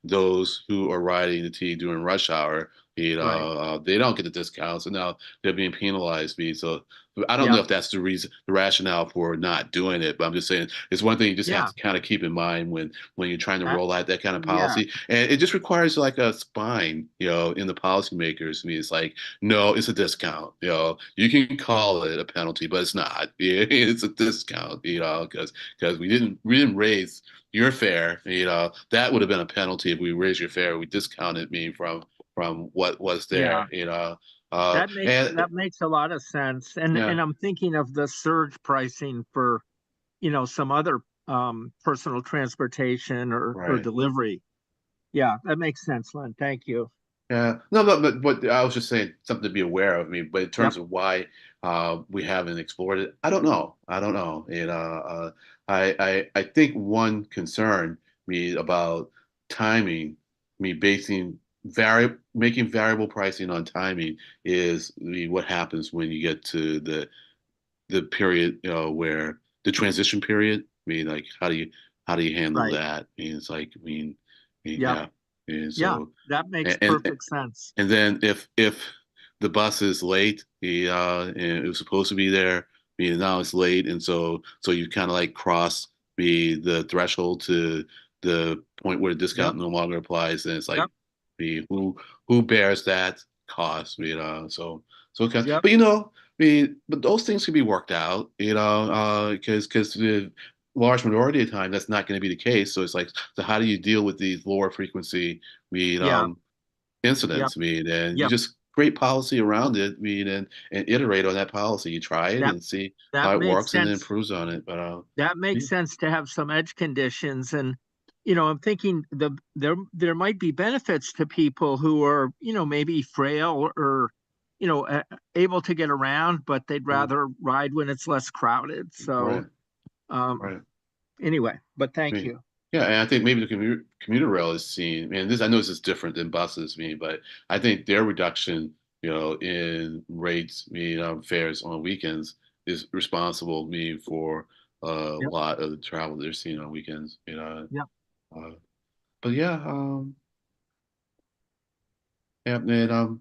those who are riding the T during rush hour? Right. They don't get the discount, so now they're being penalized. So I don't know Yep. if that's the reason, the rationale for not doing it, but I'm just saying it's one thing you just have Yeah. to kind of keep in mind when you're trying to That, roll out that kind of yeah. policy, and it just requires like a spine, in the policymakers. I mean, it's like, no, it's a discount. You can call it a penalty, but it's not. It's a discount. Because we didn't raise your fare. That would have been a penalty if we raised your fare. We discounted me from what was Yeah. there. And That makes a lot of sense. yeah, And I'm thinking of the surge pricing for, some other personal transportation or right. delivery. Yeah, that makes sense, Len. Thank you. Yeah, no, no, but I was just saying something to be aware of. I mean, but in terms Yep. of why we haven't explored it, I don't know. I don't know. I think one concern me about timing, me making variable pricing on timing is what happens when you get to the period, where the transition period. I mean, like, how do you handle Right. that? I mean, it's like, Yep. yeah, and Yeah, so. that makes And perfect sense. and then if the bus is late, and it was supposed to be there, now it's late, and so you kind of like cross the threshold to the point where the Yep. discount no longer applies, and it's like Yep. who bears that cost, so okay, Yep. but but those things can be worked out, because the large majority of the time that's not going to be the case. So it's like, so how do you deal with these lower frequency, Yeah. Yep. incidents? And you Yep. just create policy around it. And iterate on that policy. You try it That and see that how it makes works, and then sense. improves on it. But That yeah, makes sense to have some edge conditions. And, I'm thinking there might be benefits to people who are, maybe frail or, able to get around, but they'd mm, rather ride when it's less crowded. So, right, um, right. anyway, but I thank mean, you. yeah, and I think maybe the commuter rail is seen, and I know this is different than buses, but I think their reduction, in rates, fares on weekends is responsible, for a Yep. lot of the travel they're seeing on weekends. Yep. Uh, but yeah, yeah, and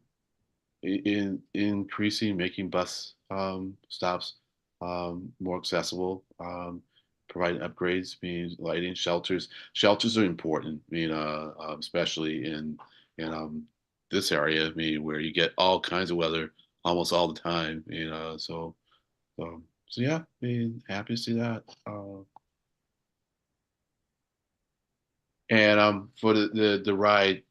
in increasing, making bus stops more accessible, providing upgrades, means lighting, shelters. Shelters are important. Especially in this area. Where you get all kinds of weather almost all the time. So yeah. Happy to see that. And for the ride,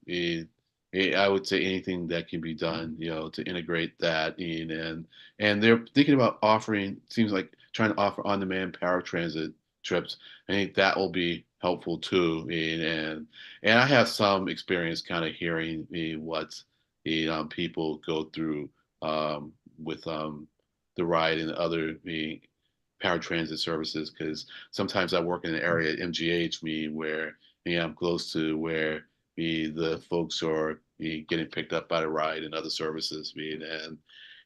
I would say anything that can be done, to integrate that in, and they're thinking about offering, seems like trying to offer on-demand paratransit trips. I think that will be helpful too. And I have some experience kind of hearing what people go through with the ride and other paratransit services, because sometimes I work in an area at MGH, where I'm close to where the folks are getting picked up by the ride and other services.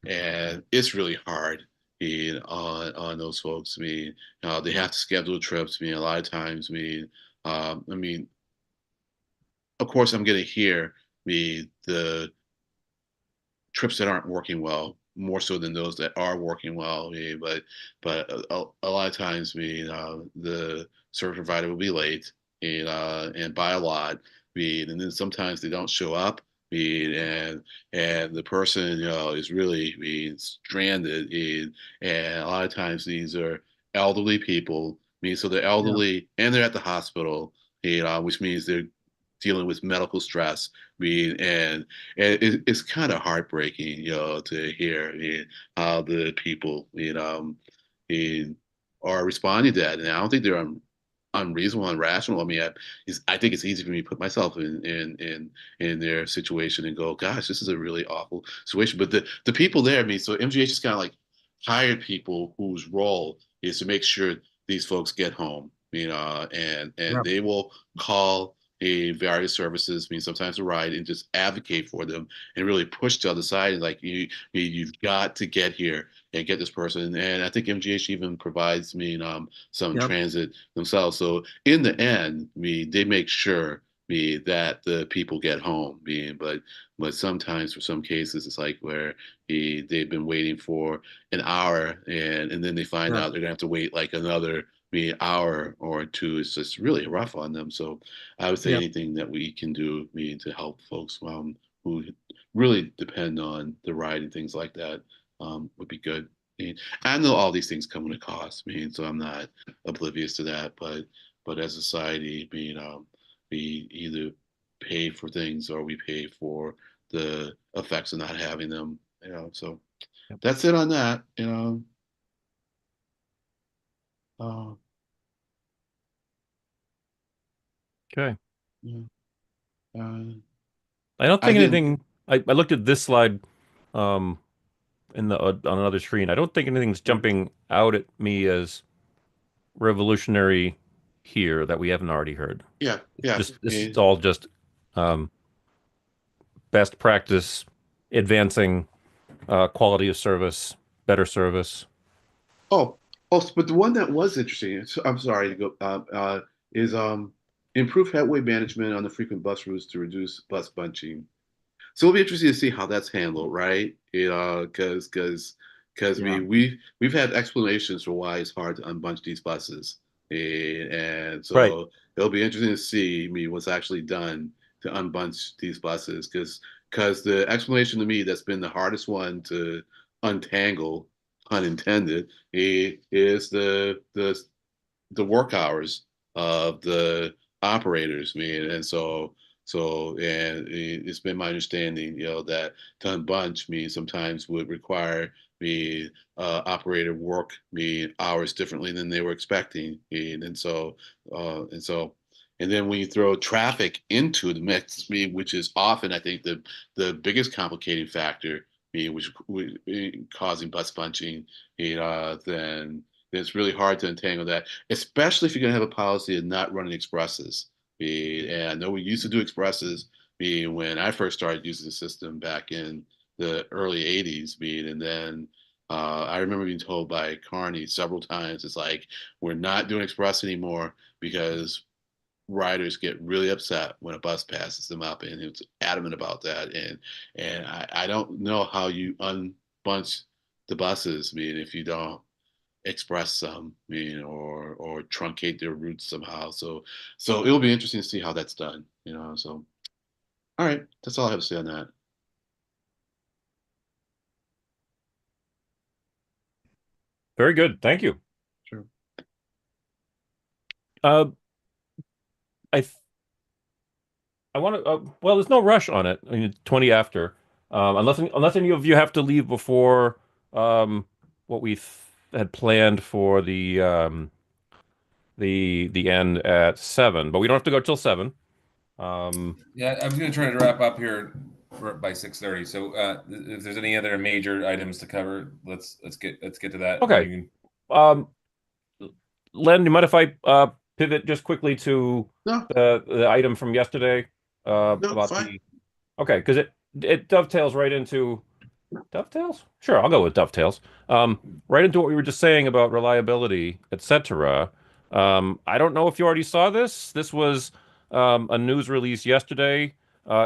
And it's really hard on those folks. They have to schedule trips. A lot of times. I mean, of course, I'm going to hear the trips that aren't working well more so than those that are working well. But a lot of times, the service provider will be late, and by a lot. And then sometimes they don't show up. And the person, is really stranded. And a lot of times these are elderly people. So they're Yeah. elderly and they're at the hospital. Which means they're dealing with medical stress. And it's kind of heartbreaking, to hear how the people, in, are responding to that. And I don't think they're unreasonable, irrational. I think it's easy for me to put myself in their situation and go, gosh, this is a really awful situation. But the people there, so MGH is kind of like hired people whose role is to make sure these folks get home, and Yep. they will call various services, sometimes a ride, and just advocate for them and really push the other side. Like you've got to get here and get this person. And I think MGH even provides some Yep. transit themselves. So in the end, they make sure that the people get home. But sometimes for some cases, it's like where they've been waiting for an hour and then they find Yep. out they're gonna have to wait like another hour or two. It's just really rough on them. So I would say Yep. anything that we can do to help folks who really depend on the ride and things like that would be good. I know all these things come at a cost. So I'm not oblivious to that. But as a society, we either pay for things or we pay for the effects of not having them. So Yep. that's it on that. Uh, Okay. yeah. Uh, I don't I think didn't. anything. I looked at this slide um, in the on another screen. I don't think anything's Yeah, jumping out at me as revolutionary here that we haven't already heard. yeah, yeah. Just this is all just um, best practice, advancing quality of service, better service. Oh, but the one that was interesting. I'm sorry to go. Is improve headway management on the frequent bus routes to reduce bus bunching. So it'll be interesting to see how that's handled, right? Because Yeah. we've had explanations for why it's hard to unbunch these buses, and Right. so it'll be interesting to see what's actually done to unbunch these buses, because the explanation to me that's been the hardest one to untangle, unintended, is the work hours of the operators. And and it's been my understanding, that to unbunch sometimes would require operator work hours differently than they were expecting, and so. And then when you throw traffic into the mix, which is often, I think, the biggest complicating factor, which causing bus bunching, then it's really hard to untangle that, especially if you're going to have a policy of not running expresses. And I know we used to do expresses when I first started using the system back in the early 80s. And then I remember being told by Carney several times, it's like, we're not doing express anymore because riders get really upset when a bus passes them up, and he was adamant about that. And I don't know how you unbunch the buses, if you don't express some, or truncate their routes somehow. So it'll be interesting to see how that's done. So all right, that's all I have to say on that. Very good. Thank you. Sure. Uh, I th I want to. Well, there's no rush on it. I mean, it's 20 after, unless any of you have to leave before what we had planned for the end at 7. But we don't have to go till 7. Yeah, I was going to try to wrap up here by 6:30. So if there's any other major items to cover, let's get to that. And then Okay. you Um, Len, do you mind if I pivot just quickly to No, the item from yesterday no, about fine. the okay, because it dovetails right into dovetails? Sure, I'll go with dovetails. Right into what we were just saying about reliability, etc. I don't know if you already saw this. This was a news release yesterday.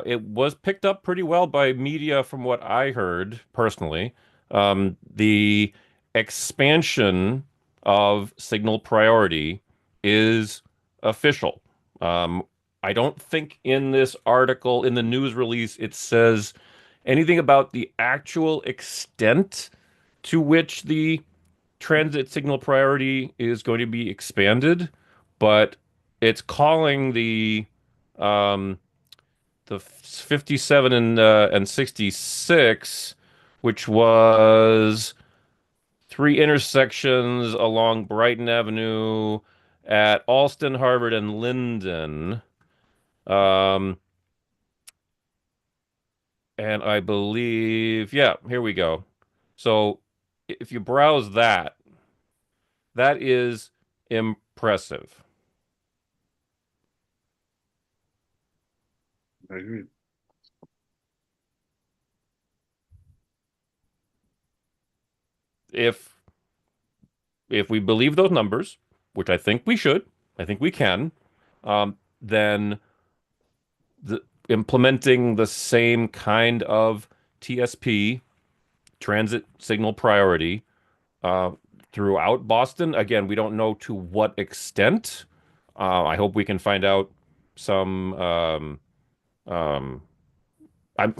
It was picked up pretty well by media from what I heard personally. The expansion of signal priority is official. Um, I don't think in this article, in the news release, it says anything about the actual extent to which the transit signal priority is going to be expanded, but it's calling um, the 57 and 66, which was 3 intersections along Brighton Avenue at Alston, Harvard, and Linden. Um, and I believe, yeah, here we go. So if you browse that, that is impressive. I agree. If we believe those numbers, which I think we should, I think we can, then implementing the same kind of TSP, transit signal priority, uh, throughout Boston. Again, we don't know to what extent. I hope we can find out some. Um, I'm,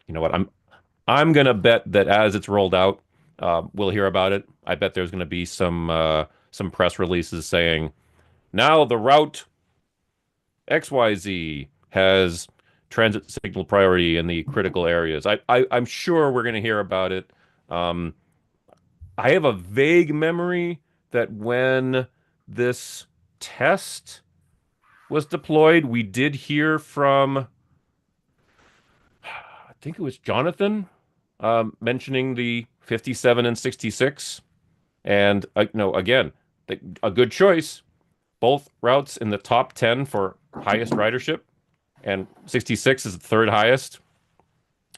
you know what? I'm gonna bet that as it's rolled out, we'll hear about it. I bet there's gonna be some press releases saying now the route XYZ has transit signal priority in the critical areas. I'm sure we're gonna hear about it. Um, I have a vague memory that when this test was deployed, we did hear from, I think it was Jonathan, mentioning the 57 and 66. And, no, again, a good choice. Both routes in the top 10 for highest ridership, and 66 is the third highest.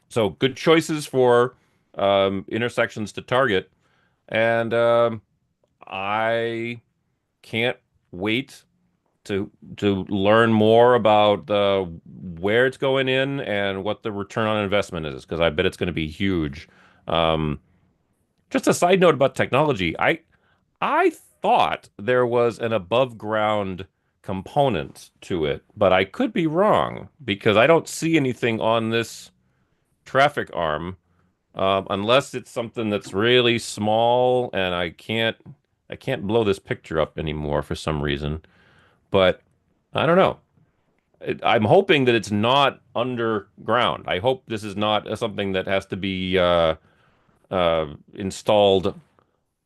So good choices for intersections to target. And I can't wait to learn more about where it's going in and what the return on investment is, because I bet it's going to be huge. Um, just a side note about technology, I thought there was an above ground component to it, but I could be wrong because I don't see anything on this traffic arm, unless it's something that's really small and I can't blow this picture up anymore for some reason. But I don't know. I'm hoping that it's not underground. I hope this is not something that has to be installed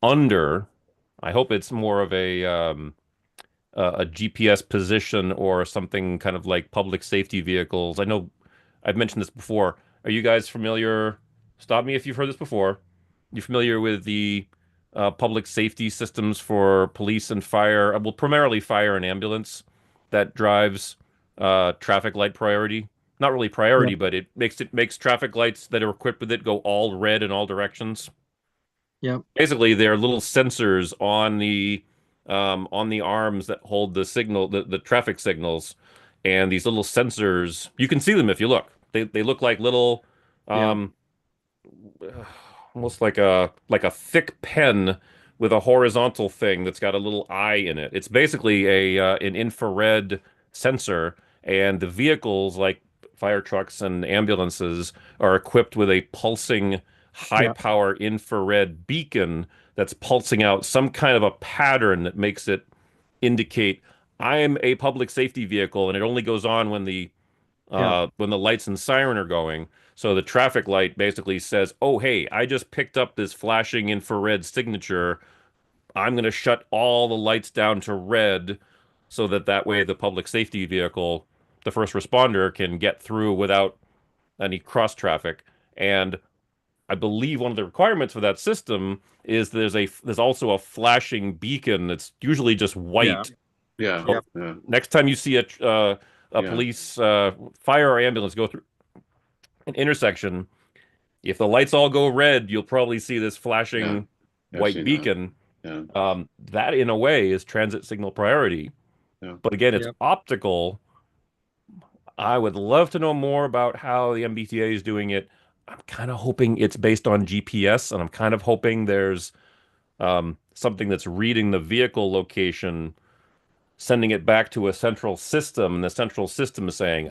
under. I hope it's more of a GPS position or something kind of like public safety vehicles. I know I've mentioned this before. Are you guys familiar? Stop me if you've heard this before. You familiar with the public safety systems for police and fire? Well, primarily fire and ambulance that drives traffic light priority. Not really priority, Yep. but it makes traffic lights that are equipped with it go all red in all directions. Yep. Basically, they're little sensors on the arms that hold the signal, the traffic signals, and these little sensors, you can see them if you look. They look like little, Yep. um, almost like a thick pen with a horizontal thing that's got a little eye in it. It's basically a an infrared sensor, and the vehicles like fire trucks and ambulances are equipped with a pulsing high Yep. power infrared beacon that's pulsing out some kind of a pattern that makes it indicate I'm a public safety vehicle, and it only goes on Yep. when the lights and siren are going. So the traffic light basically says, "Oh, hey, I just picked up this flashing infrared signature. I'm going to shut all the lights down to red so that way the public safety vehicle, the first responder, can get through without any cross traffic." And I believe one of the requirements for that system is there's also a flashing beacon that's usually just Yeah. white. Yeah, Yep. yeah, Next time you see a yeah, police, fire or ambulance go through an intersection, if the lights all go red, you'll probably see this yeah. flashing Yeah, I've white seen that. beacon. Yeah, That in a way is transit signal priority. yeah. But again, it's Yep. optical. I would love to know more about how the MBTA is doing it. I'm kind of hoping it's based on GPS, and I'm kind of hoping there's something that's reading the vehicle location, sending it back to a central system, and the central system is saying,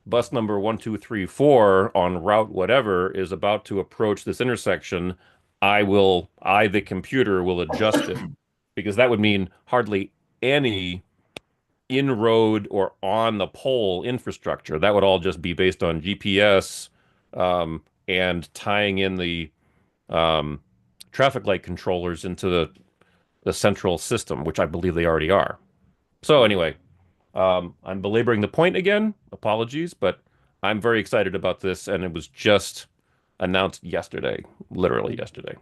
bus number 1234 on route whatever is about to approach this intersection. The computer, will adjust it, because that would mean hardly any in-road or on the pole infrastructure. That would all just be based on GPS, and tying in the um, traffic light controllers into the central system, which I believe they already are. So anyway, I'm belaboring the point again. Apologies, but I'm very excited about this, and it was just announced yesterday, literally yesterday.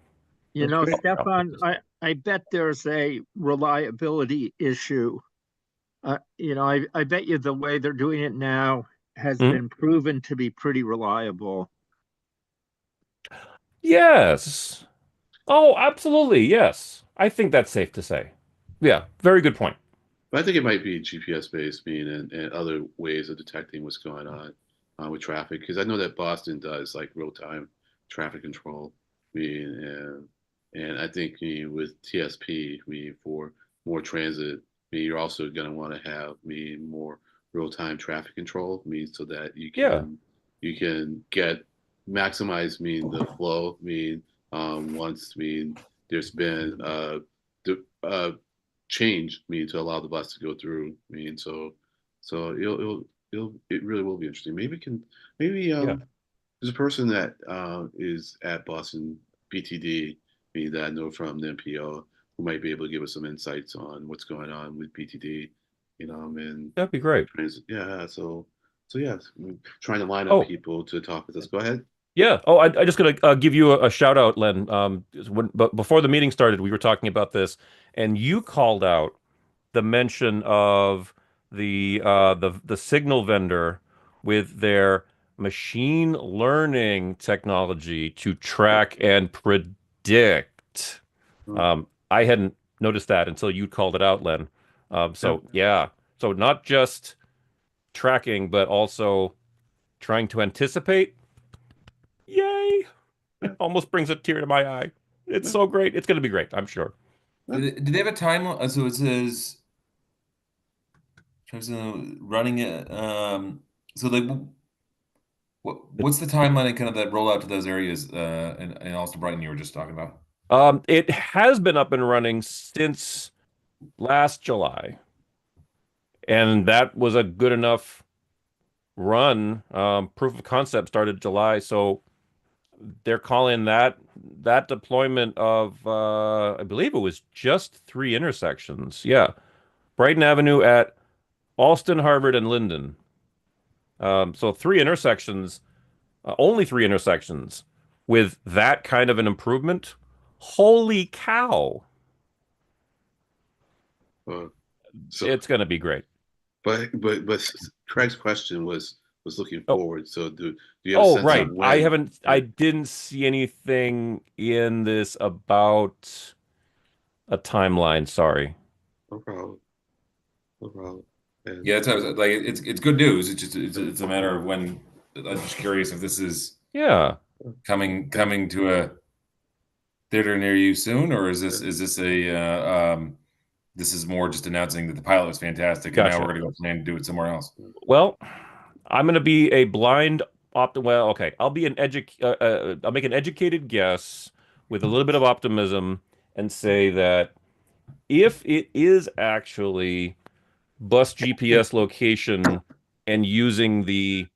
You That's know, great. Stefan, I bet there's a reliability issue. I bet you the way they're doing it now, has Mhm. been proven to be pretty reliable. Yes. Oh, absolutely. Yes. I think that's safe to say. Yeah, very good point. But I think it might be GPS based, mean, and other ways of detecting what's going on with traffic. Because I know that Boston does like real time traffic control. And I think with TSP, for more transit, you're also going to want to have more real time traffic control, so that Yeah. you can get maximize the flow. Once there's been change to allow the bus to go through. So it really will be interesting. Maybe Yeah. there's a person that is at Boston BTD, that I know from the MPO, who might be able to give us some insights on what's going on with BTD, and That'd be great. yeah. So yeah, trying to line up Oh, people to talk with us. Go ahead. yeah. Oh, I just gonna give you a shout out, Len. But before the meeting started, we were talking about this, and you called out the mention of the signal vendor with their machine learning technology to track and predict. Oh, I hadn't noticed that until you called it out, Len. yeah. So yeah, so not just tracking, but also trying to anticipate. Yay! Yeah. Almost brings a tear to my eye. It's Yeah. so great. It's going to be great, I'm sure. Do they have a time? So it says terms of running it. So like, what's the timeline and kind of that rollout to those areas? And also Brighton, you were just talking about. It has been up and running since last July, and that was a good enough run. Proof of concept started July, so they're calling that deployment of I believe it was just 3 intersections. Yeah, Brighton Avenue at Alston, Harvard, and Linden. So 3 intersections, only 3 intersections with that kind of an improvement. Holy cow! Uh, so, It's going to be great. but Craig's question was looking Oh, forward. So do you have a oh, sense right. of when? I Right? didn't see anything in this about a timeline. Sorry. No problem. No problem. And Yeah, that's what I was, like it's good news. It's just it's a matter of when. I'm just curious if this is Yeah. coming to a theater near you soon, or yeah, is this a this is more just announcing that the pilot was fantastic and now we're Gotcha. going to go plan to do it somewhere else. Well, I'm going to be a blind well, okay. I'll make an educated guess with a little bit of optimism and say that if it is actually bus GPS location and using the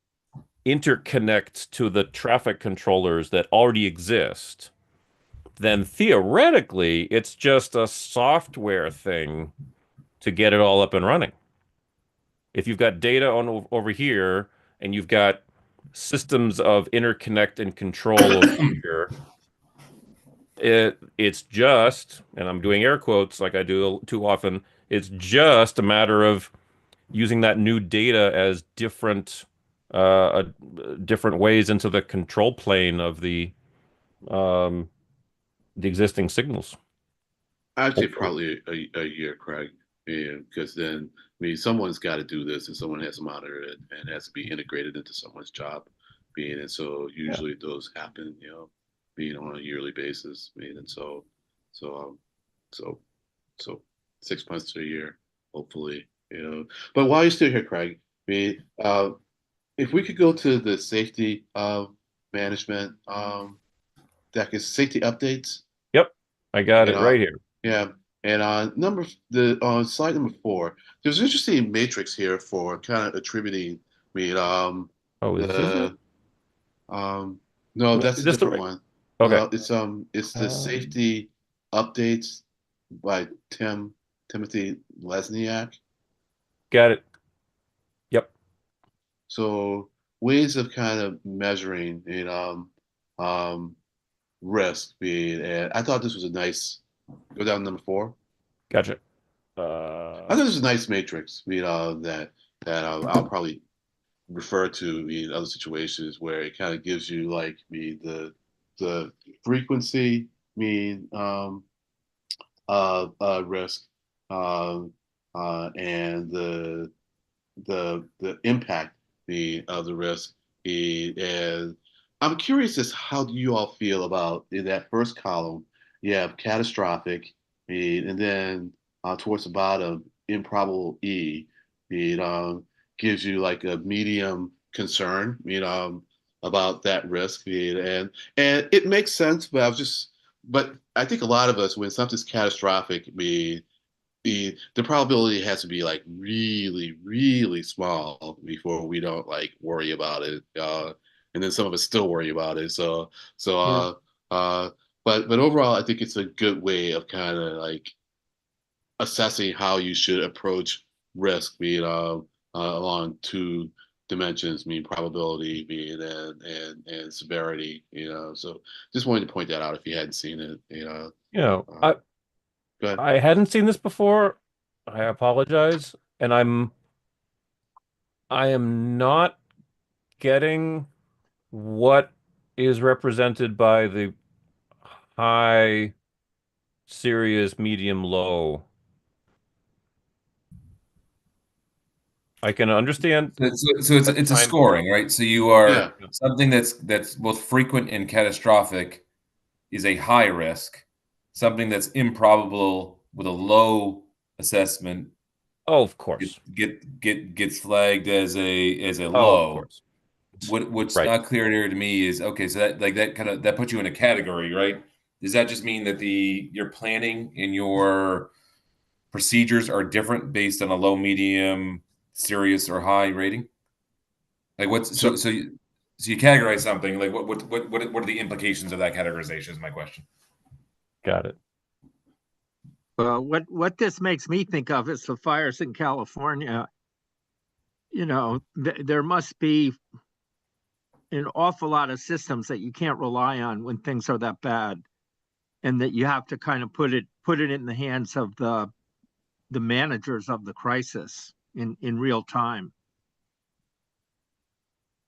interconnect to the traffic controllers that already exist, then theoretically it's just a software thing to get it all up and running. If you've got data on over here and you've got systems of interconnect and control over here, it's just, and I'm doing air quotes like I do too often, it's just a matter of using that new data as different ways into the control plane of um, the existing signals. I'd say Hopefully. probably a year, Craig. Yeah, because then someone's got to do this, and someone has to monitor it, and it has to be integrated into someone's job. And so Yeah, usually those happen, being on a yearly basis. And so so so 6 months to a year, hopefully. But while you're still here, Craig, if we could go to the safety management deck, is safety updates. yep, I got And it right here. yeah, and on slide number 4, there's an interesting matrix here for kind of attributing. Oh, is this it? The no, that's Is a this the different right? one. Okay. No, it's the Um, safety updates by Timothy Lesniak. got it. Yep. So ways of kind of measuring, um, risk being, and I thought this was a nice. Go down to number 4. Gotcha. I thought this was a nice matrix, that I'll probably refer to in other situations where it kind of gives you like the frequency, risk, um, and the impact of the risk. And I'm curious as how do you all feel about in that first column, you have catastrophic, and then towards the bottom, improbable it gives you like a medium concern, about that risk. And it makes sense, but but I think a lot of us, when something's catastrophic, the probability has to be like really, really small before we don't like worry about it. And then some of us still worry about it. So Yeah. uh but overall I think it's a good way of kind of like assessing how you should approach risk, along two dimensions, probability, and severity, So just wanted to point that out if you hadn't seen it. You know, Uh, Go ahead. I hadn't seen this before. I apologize, and I am not getting what is represented by the high, serious, medium, low. I can understand So that it's a time. scoring, right? So you Yeah. are something that's both frequent and catastrophic is a high risk. Something that's improbable with a low assessment Oh, of course. gets flagged as a Oh, of low. course. What's Right. not clear here to me is okay, so that kind of that puts you in a category, right? Does that just mean that your planning and your procedures are different based on a low, medium, serious, or high rating? Like what's So so you categorize something like what are the implications of that categorization is my question. Got it. Well, what this makes me think of is the fires in California. There must be an awful lot of systems that you can't rely on when things are that bad, and that you have to kind of put it in the hands of the managers of the crisis in real time.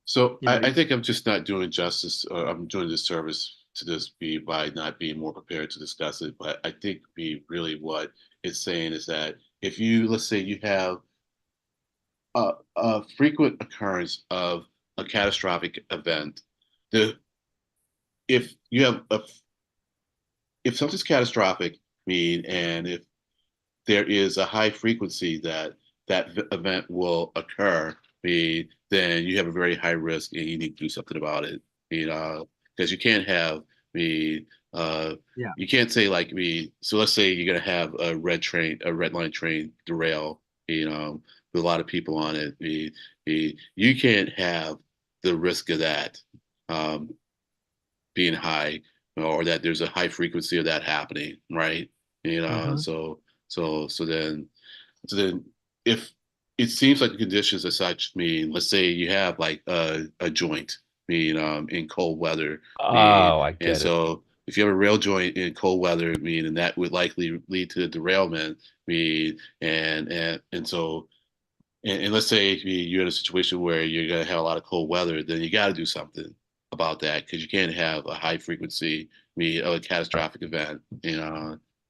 So You know, I think I'm just not doing justice, or I'm doing disservice to this by not being more prepared to discuss it. But I think really what it's saying is that if you, let's say you have a frequent occurrence of a catastrophic event, the if you have if something's catastrophic, and if there is a high frequency that event will occur, then you have a very high risk and you need to do something about it. Because you can't have me. yeah. You can't say like So let's say you're gonna have a red line train derail. With a lot of people on it. You can't have the risk of that being high, or that there's a high frequency of that happening, right? Hmm. So then if it seems like the conditions as such, let's say you have like a joint, in cold weather, Oh, I and get it. so if you have a rail joint in cold weather, and that would likely lead to derailment, and so and let's say you're in a situation where you're going to have a lot of cold weather, then you got to do something about that because you can't have a high frequency, of a catastrophic event.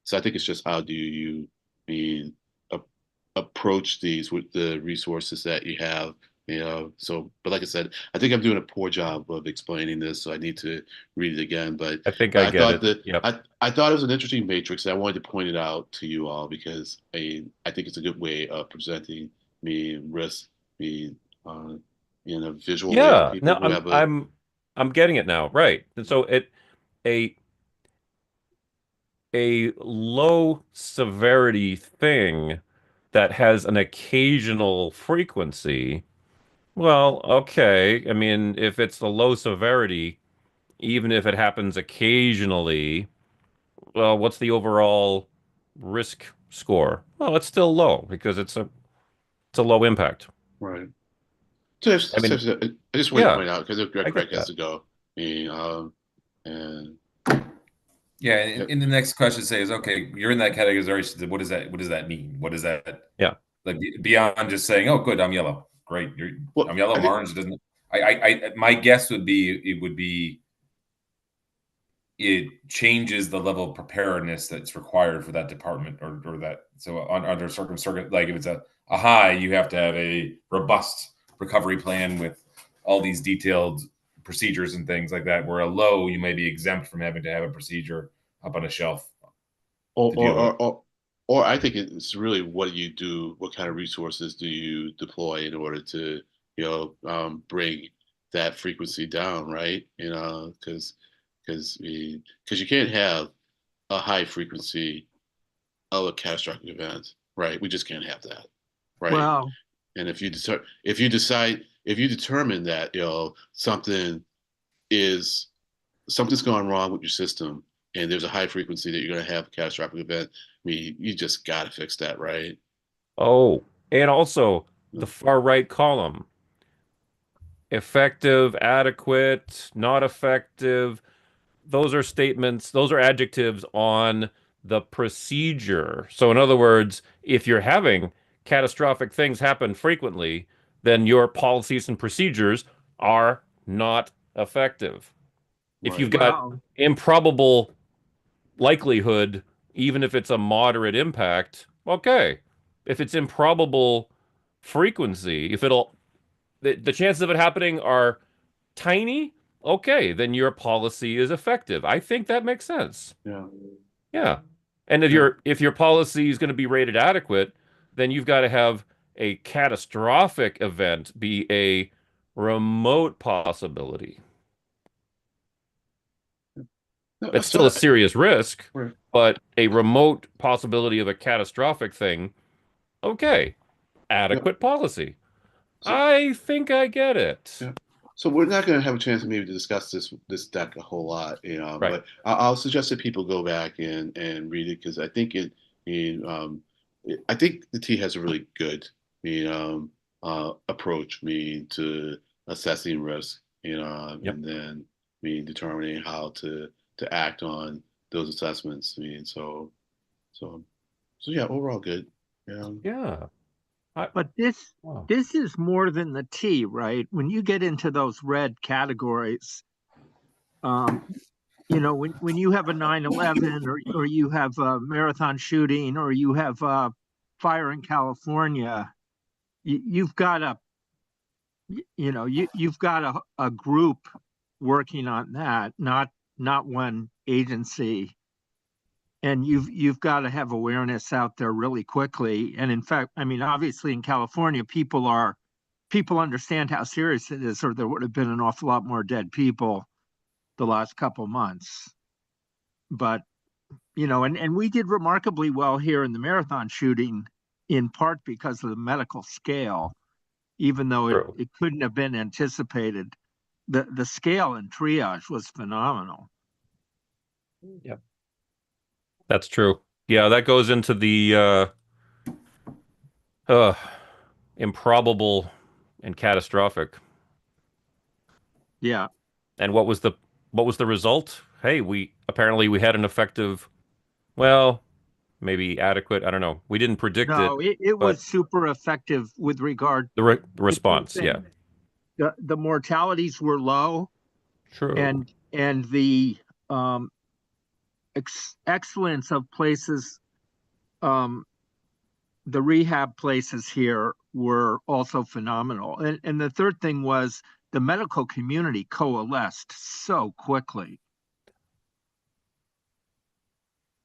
So I think it's just how do you mean a, approach these with the resources that you have. So, but like I said, I think I'm doing a poor job of explaining this, so I need to read it again. But I think I but I get thought it. that Yep. I thought it was an interesting matrix. And I wanted to point it out to you all because I think it's a good way of presenting risk me uh, in a visual way for Yeah. people No, who have a I'm getting it now. Right. And so a a low severity thing that has an occasional frequency. Well, okay. I mean, if it's the low severity, even if it happens occasionally, well, what's the overall risk score? Well, it's still low because it's a low impact. right. So I mean, I just wanted to yeah, point out because I Greg get has that. to go. And Yeah, yeah, and the next question says, okay, you're in that category. What does that mean? What does that Yeah. like beyond just saying, oh, good, I'm yellow, great. Well, I'm yellow I think orange. Doesn't my guess would be it changes the level of preparedness that's required for that department or that. So under circumstances, like if it's a high, you have to have a robust recovery plan with all these detailed procedures and things like that. Where a low, you may be exempt from having to have a procedure up on a shelf or to or deal with. or, or or I think it's really what you do, what kind of resources do you deploy in order to, bring that frequency down, right? Because you can't have a high frequency of a catastrophic event, right? We just can't have that, right? Well, And if you determine that is something's gone wrong with your system, and there's a high frequency that you're going to have a catastrophic event, I mean, you just got to fix that, right? Oh, and also the Yeah. far right column. Effective, adequate, not effective. Those are statements, those are adjectives on the procedure. So in other words, if you're having catastrophic things happen frequently, then your policies and procedures are not effective. If you've Right. got well, improbable likelihood, even if it's a moderate impact, okay. If it's improbable frequency, if it'll the chances of it happening are tiny, okay, then your policy is effective. I think that makes sense. Yeah. Yeah. And if Yeah. your policy is going to be rated adequate, then you've got to have a catastrophic event be a remote possibility. No, It's that's still a fine. serious risk, Right. but a remote possibility of a catastrophic thing, okay, Yeah. adequate policy. So, I think I get it. yeah. So we're not going to have a chance maybe to discuss this deck a whole lot, Right. but I'll suggest that people go back and read it because I think I think the T has a really good, approach, to assessing risk, Yep. and then determining how to act on those assessments. So so yeah, overall good. Yeah. Yeah. I, but this wow. this is more than the T, right? When you get into those red categories, um, when you have a 9/11 or you have a marathon shooting or you have a fire in California, you've got you've got a group working on that, not one agency. And you've got to have awareness out there really quickly. And in fact, I mean, obviously in California, people understand how serious it is, or there would have been an awful lot more dead people the last couple months. But and we did remarkably well here in the marathon shooting, in part because of the medical scale, even though True. it couldn't have been anticipated. The scale and triage was phenomenal. Yep. That's true. Yeah, that goes into the uh, improbable and catastrophic. Yeah. And what was the result? Hey, we had an effective, well, maybe adequate. I don't know. We didn't predict it, No, it but was super effective with regard the to two response, yeah, things. The mortalities were low, true. and the um, excellence of places, um, the rehab places here were also phenomenal. And the third thing was the medical community coalesced so quickly.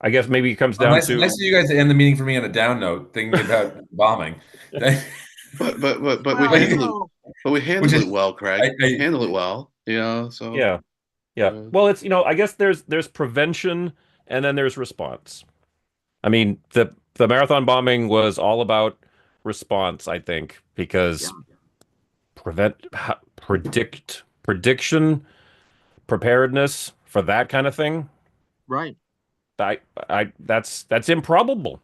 I guess maybe it comes Well, down nice to of you guys to end the meeting for me on a down note, thinking about bombing. But we Well, But handle it. But we which handle is, it well, Craig. We handle it well. So yeah, yeah. uh, Well, it's I guess there's prevention and then there's response. I mean, the marathon bombing was all about response, I think, yeah, because prediction, preparedness for that kind of thing, right. I that's improbable.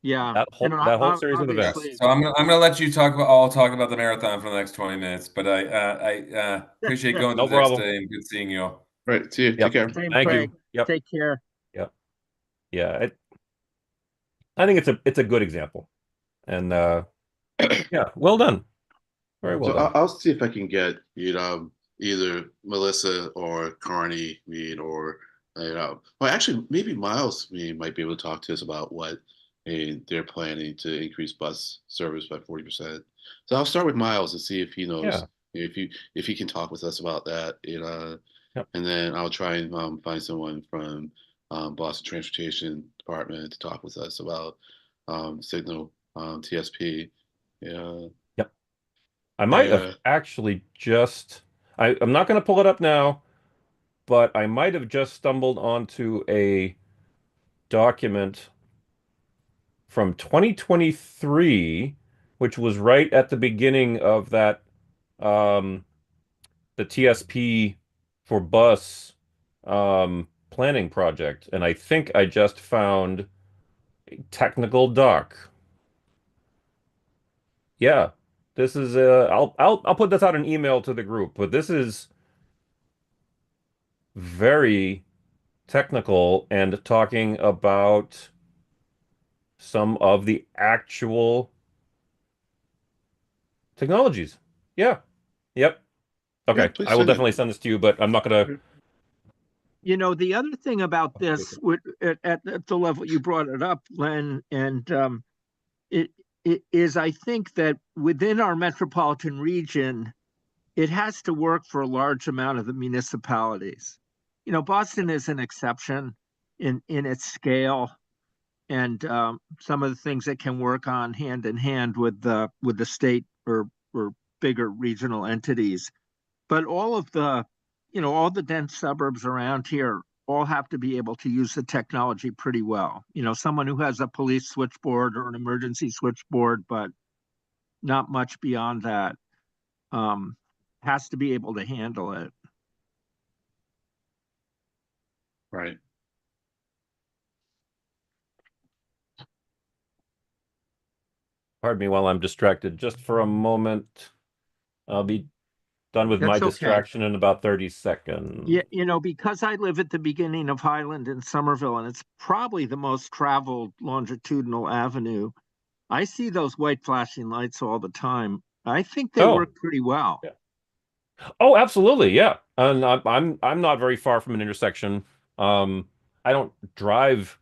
Yeah. That And whole that whole series of yes. events. obviously, So I'm gonna let you talk about all talk about the marathon for the next 20 minutes. But I appreciate going No through the next problem. day and good seeing you all. right. See you. Take Yep. care. same, Thank Craig. you. Yep. Take care. Yep. Yeah. I think it's a good example. And Yeah, well done. Very well So done. I'll see if I can get either Melissa or Carney or well actually maybe Miles might be able to talk to us about what they're planning to increase bus service by 40%. So I'll start with Miles and see if he knows Yeah. if he can talk with us about that. Yep. And then I'll try and find someone from Boston Transportation Department to talk with us about Signal TSP. Yeah. Yep. I might have Yeah. actually just I'm not going to pull it up now, but I might have just stumbled onto a document from 2023, which was right at the beginning of that the TSP for bus planning project, and I think I just found a technical doc. Yeah, this is I'll put this out an email to the group, but this is very technical and talking about some of the actual technologies. Yeah. Yep. Yeah, Okay. please I will send it. definitely send this to you, but I'm not gonna. The other thing about this, at the level you brought it up, Len, and it, it is, I think that within our metropolitan region, it has to work for a large amount of the municipalities. Boston is an exception in its scale and some of the things that can work on hand in hand with the state or bigger regional entities. But all the dense suburbs around here all have to be able to use the technology pretty well. Someone who has a police switchboard or an emergency switchboard, but not much beyond that, um, has to be able to handle it. Right. Pardon me while I'm distracted just for a moment. I'll be done with my That's okay. distraction in about 30 seconds. Yeah, because I live at the beginning of Highland in Somerville, and it's probably the most traveled longitudinal avenue. I see those white flashing lights all the time. I think they Oh, work pretty well. yeah. Oh, absolutely. Yeah. And I'm not very far from an intersection. I don't drive.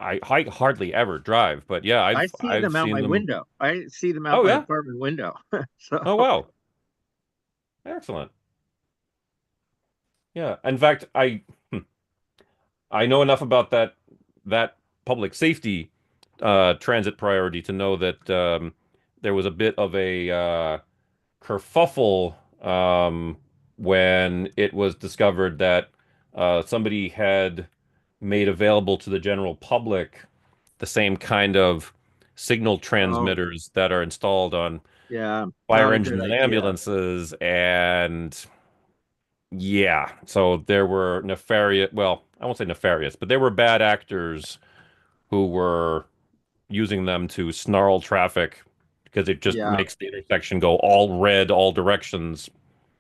I hardly ever drive, but yeah, I I've see I've them out seen my them. window. I see them out Oh my yeah. apartment window. So Oh wow. Excellent. Yeah. In fact, I know enough about that public safety transit priority to know that there was a bit of a kerfuffle when it was discovered that somebody had made available to the general public the same kind of signal oh transmitters that are installed on yeah, fire not a good engines and idea. ambulances. And yeah, so there were nefarious, well, I won't say nefarious, but there were bad actors who were using them to snarl traffic because it just Yeah. makes the intersection go all red, all directions.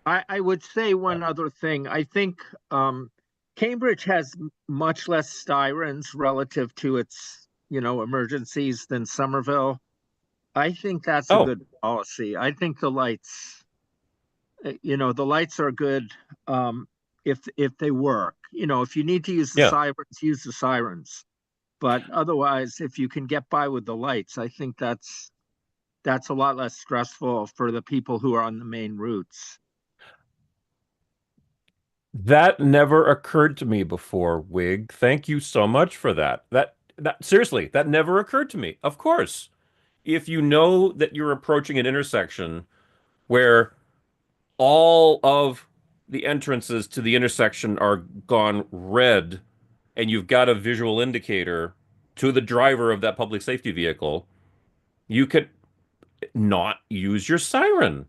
I would say Yeah. one other thing. I think Cambridge has much less sirens relative to its, emergencies than Somerville. I think that's a Oh, good policy. I think the lights are good if they work. If you need to yeah. use the sirens. But otherwise, if you can get by with the lights, I think that's a lot less stressful for the people who are on the main routes. That never occurred to me before, Wig. Thank you so much for that. That seriously, that never occurred to me. Of course, if you know that you're approaching an intersection where all of the entrances to the intersection are gone red and you've got a visual indicator to the driver of that public safety vehicle, you could not use your siren.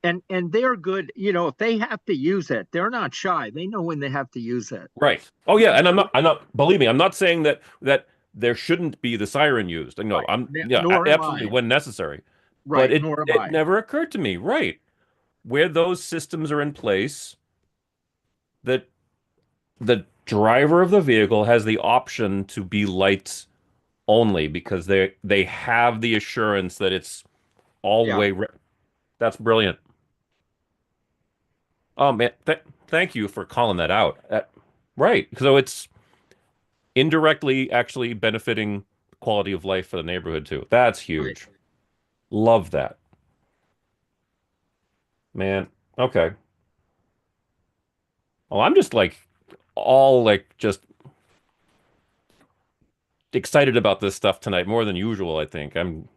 And they're good, if they have to use it, they're not shy. They know when they have to use it. Right. Oh yeah, and I'm not believe me, I'm not saying that there shouldn't be the siren used. No, Right. I'm yeah, Nor am absolutely I. when necessary. But Right. it Nor am it I. never occurred to me, right, where those systems are in place, that the driver of the vehicle has the option to be lights only because they have the assurance that it's all the Yeah. way. That's brilliant. Oh man, thank you for calling that out. Right. So it's indirectly actually benefiting quality of life for the neighborhood too. That's Right. huge. Love that. Man. Okay. Well, I'm just like all like just excited about this stuff tonight more than usual, I think. I'm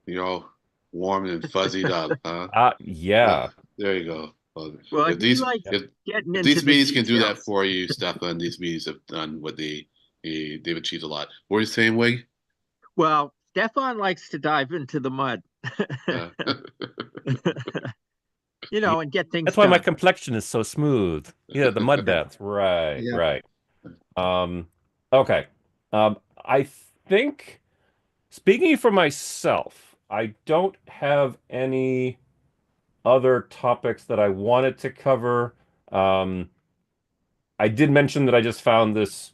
You're all warm and fuzzied up, huh? Uh, yeah. there you go. Well, Well, if he these likes if getting if into these the meetings can do that details. for you, Stefan, these meetings have done what they've achieved a lot. What are you saying, Wig? Well, Stefan likes to dive into the mud, Yeah. Yeah. and get things That's why my done. complexion is so smooth. Yeah, the mud baths. Right, Yeah. right. Um, okay. I think speaking for myself, I don't have any other topics that I wanted to cover. Um, I did mention that I just found this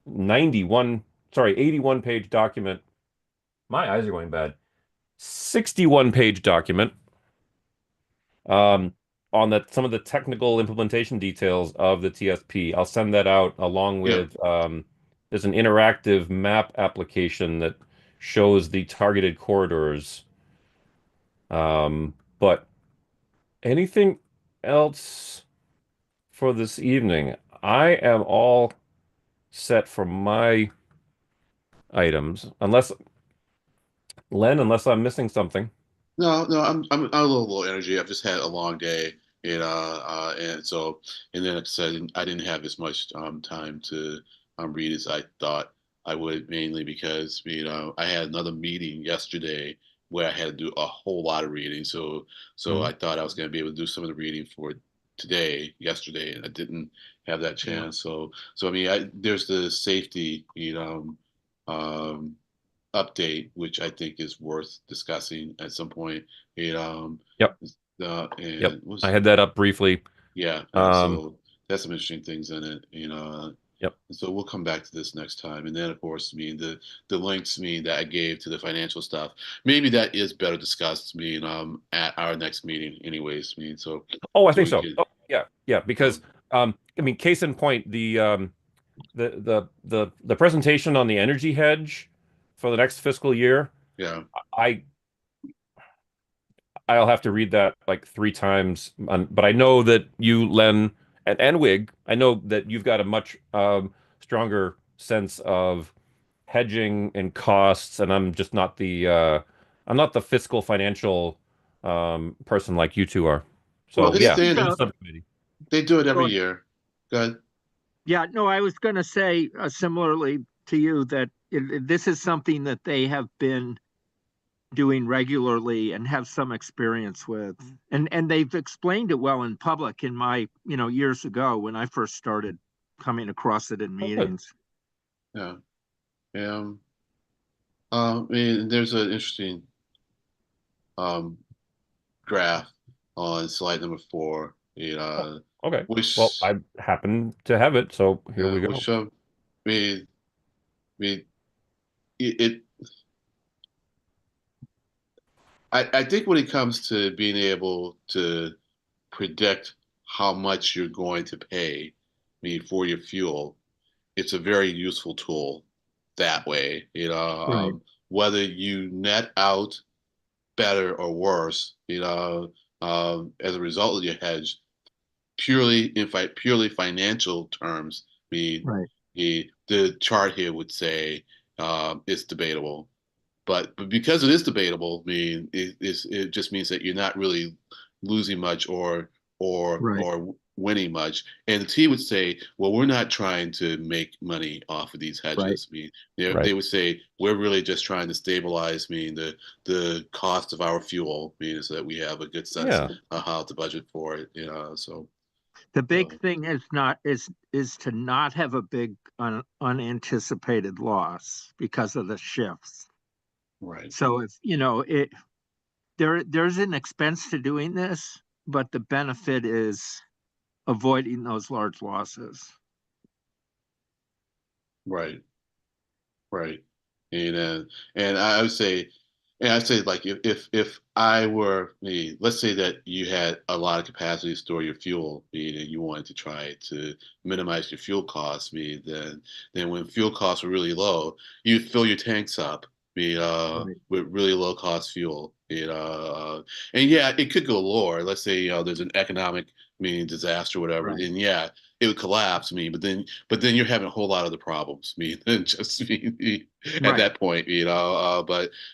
91, sorry, 81 page document. My eyes are going bad. 61 page document um, on some of the technical implementation details of the TSP. I'll send that out along Yeah. with there's an interactive map application that shows the targeted corridors. But anything else for this evening? I am all set for my items, unless unless I'm missing something. No, no, I'm a little low energy. I've just had a long day, and so and then like I said, I didn't have as much time to read as I thought I would, mainly because I had another meeting yesterday where I had to do a whole lot of reading. So Mhm. I thought I was going to be able to do some of the reading for yesterday, and I didn't have that Yeah. chance. So I mean, there's the safety, um, update, which I think is worth discussing at some point. It Yep, yep. and I was had that up briefly. yeah, Um, so that's some interesting things in it, yep. and so we'll come back to this next time. And then of course, the links that I gave to the financial stuff, maybe that is better discussed at our next meeting, anyways. Oh, I So think we so. could Oh, yeah, yeah. Because um, I mean, case in point, the presentation on the energy hedge for the next fiscal year. yeah. I I'll have to read that like three times. But I know that you, Len, and Wig, I know that you've got a much stronger sense of hedging and costs, and I'm not the fiscal financial person like you two are. Well, So it's This yeah, is in standard. the subcommittee. They do it go every ahead. year. Good. Yeah, no, I was going to say similarly to you that this is something that they have been doing regularly and have some experience with. And they've explained it well in public in my, years ago when I first started coming across it in Oh, good. meetings. Yeah. Um. I mean, there's an interesting um graph on slide number 4, Oh, okay. Well, which I happen to have it, so here we go. which we we it I think when it comes to being able to predict how much you're going to pay, for your fuel, it's a very useful tool that way. Right, Whether you net out better or worse, as a result of your hedge, purely financial terms, right, the chart here would say it's debatable. But because it is debatable, it just means that you're not really losing much right, or winning much. And the T would say, well, we're not trying to make money off of these right, hedges. Right. They would say we're really just trying to stabilize the cost of our fuel, so that we have a good sense Yeah. of how to budget for it. The big So thing is to not have a big unanticipated loss because of the shifts. right, So if there's an expense to doing this, but the benefit is avoiding those large losses. right, right. And I would say And I'd say like if I were me, let's say that you had a lot of capacity to store your fuel, and you wanted to try to minimize your fuel costs, then when fuel costs were really low, you'd fill your tanks up, Right, with really low cost fuel. And yeah, it could go lower. Let's say there's an economic disaster, or whatever. right, Then yeah, it would collapse me. But then you're having a whole lot of the problems. Than just at right, that point.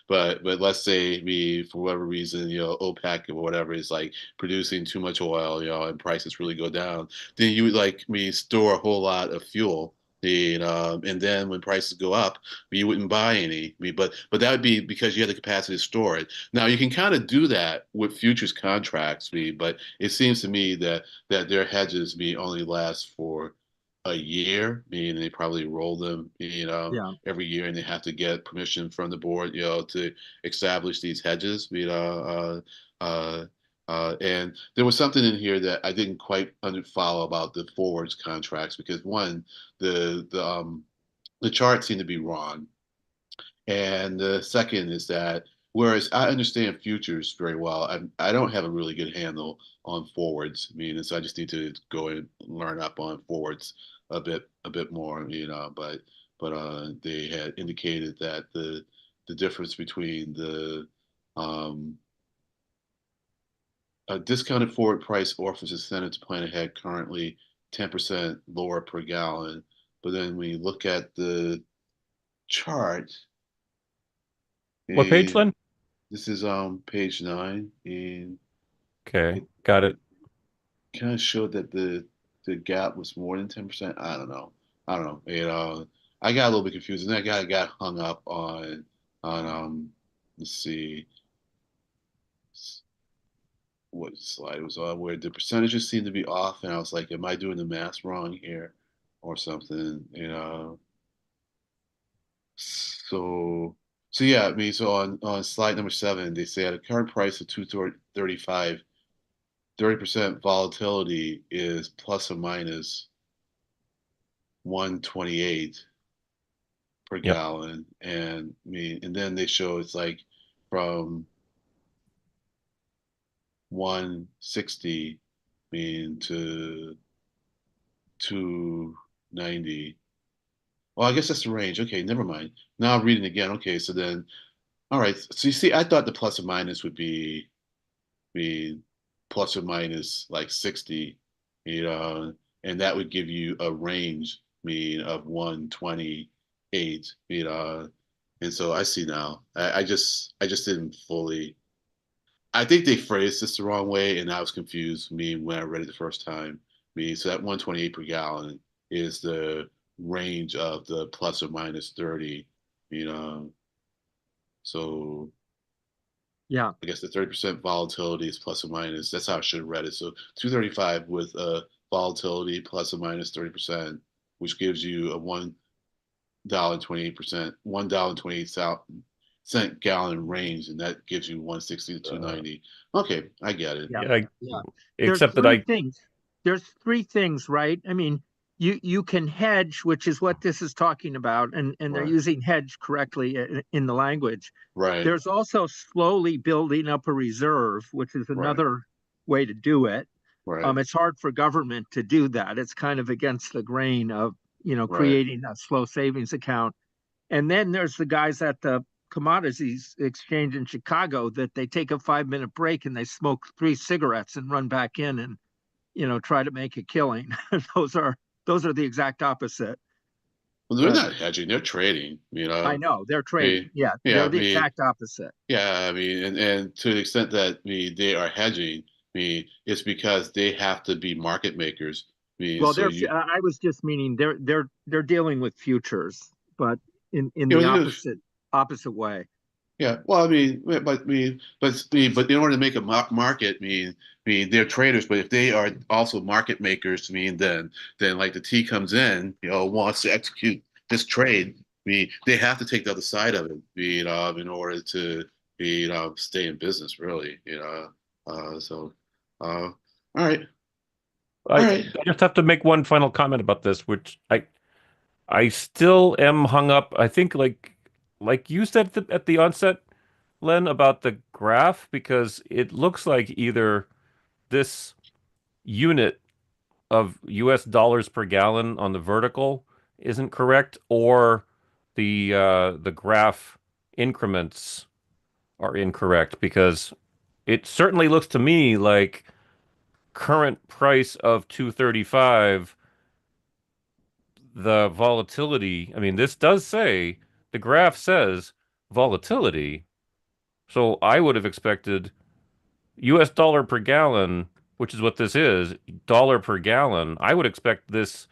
But let's say we, for whatever reason, OPEC or whatever is like producing too much oil, and prices really go down, then you would like me store a whole lot of fuel. And then when prices go up, you wouldn't buy any. But that would be because you have the capacity to store it. Now you can kind of do that with futures contracts, but it seems to me that their hedges only last for a year, meaning they probably roll them, yeah, every year, and they have to get permission from the board, to establish these hedges. And there was something in here that I didn't quite follow about the forwards contracts because one, the charts seem to be wrong, and the second is that whereas I understand futures very well, I don't have a really good handle on forwards. And so I just need to go and learn up on forwards a bit more. But they had indicated that the difference between the a discounted forward price offers incentive to plan ahead, currently 10% lower per gallon. But then when you look at the chart, What page, and Len? this is on page 9, and Okay, it, got it. it kind of showed that the gap was more than 10%. I don't know. I don't know. I got a little bit confused, and then I got hung up on let's see what slide it was on, where the percentages seemed to be off, and I was like, am I doing the math wrong here or something? So so yeah, so on slide number 7, they say at a current price of 235, 30% volatility is plus or minus 128 per Yep. gallon. And and then they show it's like from 160, to 290. Well, I guess that's the range. Okay, never mind. Now I'm reading again. Okay, so then, all right. So you see, I thought the plus or minus would be plus or minus like 60, you know, and that would give you a range, of 128, and so I see now. I just didn't fully. I think they phrased this the wrong way, and I was confused. When I read it the first time. So that 128 per gallon is the range of the plus or minus 30. You know, so yeah, I guess the 30% volatility is plus or minus. That's how I should have read it. So 235 with a volatility plus or minus 30%, which gives you a $1.28%, $1.28 gallon range, and that gives you 160 to Uh, 290. Okay, I get it. yeah, yeah, yeah. There's except that three I, things. There's three things, right? I mean, you can hedge, which is what this is talking about, and they're Right, using hedge correctly in the language. right, There's also slowly building up a reserve, which is right, another way to do it. right, It's hard for government to do that. It's kind of against the grain of, right. creating a slow savings account. And then there's the guys at the commodities exchange in Chicago that they take a 5 minute break and they smoke 3 cigarettes and run back in and, try to make a killing. those are those are the exact opposite. Well, they're But not hedging; they're trading. I know they're trading. Yeah, Yeah, they're the exact opposite. yeah, and to the extent that they are hedging, it's because they have to be market makers. Well, So you, I was just meaning they're dealing with futures, but in you the know, opposite way. yeah. Well, but in order to make a market, they're traders. But if they are also market makers, then like the T comes in, wants to execute this trade. They have to take the other side of it, in order to stay in business, really. So, all right, I all I right. just have to make one final comment about this, which I still am hung up. I think like you said at the onset, Len, about the graph? Because it looks like either this unit of US dollars per gallon on the vertical isn't correct, or the graph increments are incorrect, because it certainly looks to me like current price of 235, the volatility. I mean, this does say, the graph says volatility. So I would have expected US dollar per gallon, which is what this is, dollar per gallon. I would expect this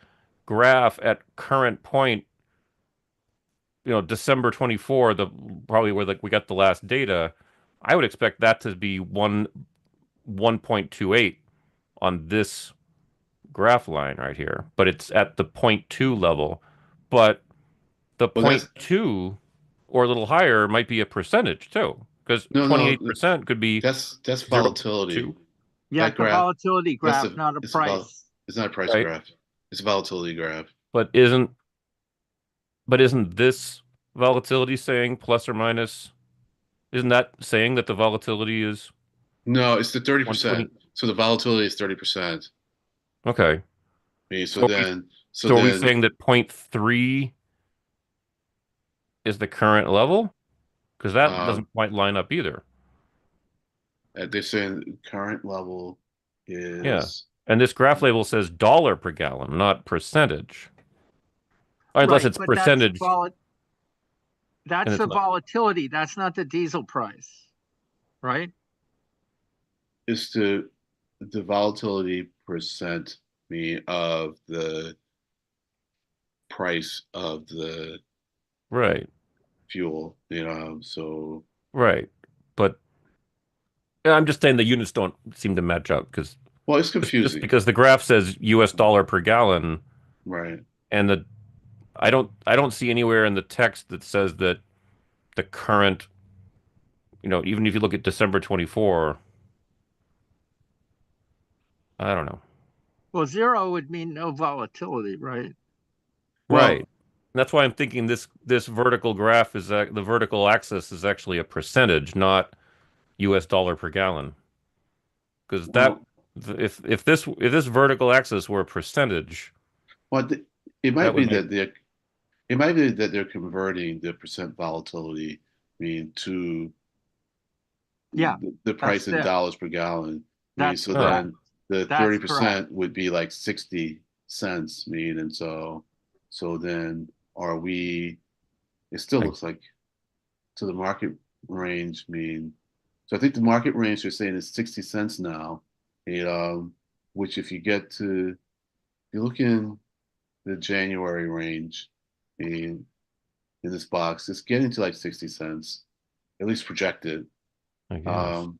graph at current point, December 24, the probably where we got the last data. I would expect that to be 1.28 on this graph line right here, but it's at the point 0.2 level. But the Well, point 0.2 or a little higher might be a percentage too, because no, 28% could be that's 0.2, volatility. Yeah, That it's a graph, volatility that's graph, not a price. it's not a price right? graph. It's a volatility graph. But isn't this volatility saying plus or minus? Isn't that saying that the volatility is No, it's the 30%. 120? So the volatility is 30%. Okay. Okay, So so so are we then saying that point 0.3 is the current level? Because that uh, doesn't quite line up either. they're saying current level Yeah. is And this graph label says dollar per gallon, not percentage. Unless Right, it's but that's percentage and that's it's the not. volatility. That's not the diesel price, right? is the volatility percent me of the price of the Right. fuel, so Right. But I'm just saying the units don't seem to match up, because well, it's just confusing, because the graph says US dollar per gallon, right? and I don't see anywhere in the text that says that the current, even if you look at December 24, I don't know. Well, zero would mean no volatility, right? Right. Well, That's why I'm thinking this vertical graph is the vertical axis is actually a percentage, not US dollar per gallon. Because that well, if this vertical axis were a percentage, well, it that might would be make that they're converting the percent volatility, to Yeah, the that's price in the dollars per gallon. that's So oh, correct. then the That's correct. 30% would be like 60 cents, and so then are we? It still I, looks like to the market range. So I think the market range you're saying is 60 cents now, and which if you get to you look in the January range, in in this box, it's getting to like 60 cents, at least projected. I guess. Um,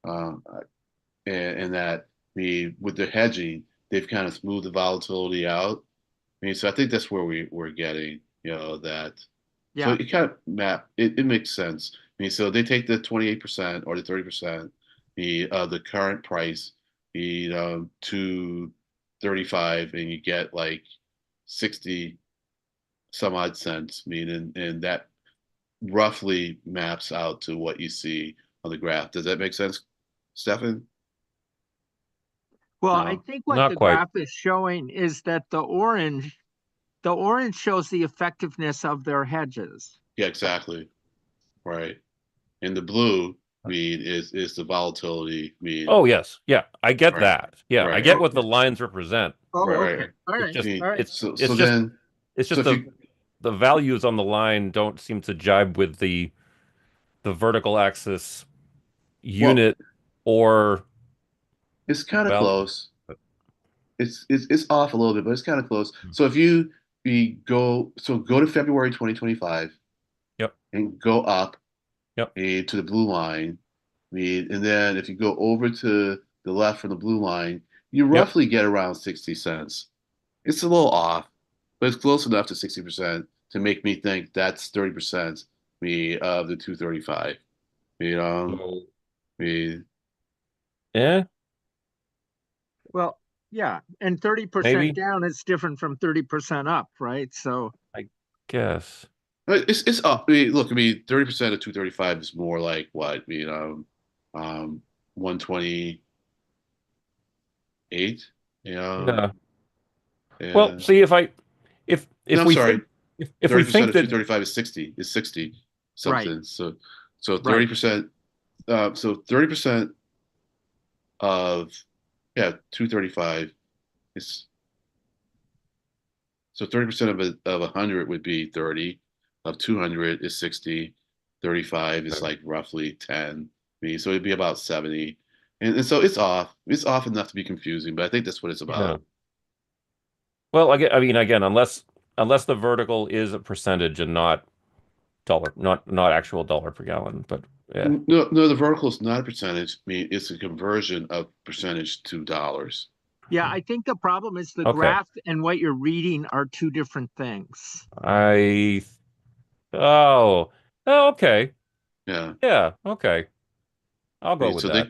uh, and that with the hedging, they've kind of smoothed the volatility out. So I think that's where we're getting, that. So Yeah, it kind of it makes sense. So they take the 28% or the 30%, the current price, to 35, and you get like 60 some odd cents. And that roughly maps out to what you see on the graph. Does that make sense, Stefan? well, I No. think what Not the quite. graph is showing is that the orange shows the effectiveness of their hedges. Yeah, exactly. Right. And the blue is the volatility Oh, yes. Yeah, I get right, that. Yeah, I right, get what Okay. the lines represent. Oh, right, okay. right. All It's right. just All right. it's So it's so just then it's so just if you the values on the line don't seem to jibe with the vertical axis well, unit or it's kind of value. close. It's off a little bit, but it's kind of close. So if you go to February 2025 Yep. and go up, Yep. to the blue line, and then if you go over to the left from the blue line, you Yep. roughly get around 60 cents. It's a little off, but it's close enough to 60% to make me think that's 30% of the 235. So, Me eh, Well, yeah, and 30% maybe, down is different from 30% up, right? So, I guess. It's up. I mean, look, I mean, 30% of 235 is more like what? I mean, 128, you know, Yeah. Well, yeah. see No, if I'm we sorry. think if we 30% think of that 235 is 60 Right, something. So right. 30%, so 30% of, yeah, 235 is, so 30% of 100 would be 30, of 200 is 60, 35 is like roughly 10. I mean, so it'd be about 70. And so it's off. It's off enough to be confusing, but I think that's what it's yeah. about. Well, I mean, again, unless the vertical is a percentage and not dollar, not actual dollar per gallon, but yeah. No, no, the vertical is not a percentage. I mean, it's a conversion of percentage to dollars. Yeah, I think the problem is the Okay. graph and what you're reading are two different things. I oh oh okay. Yeah. Yeah, okay. I'll I go mean, with so that.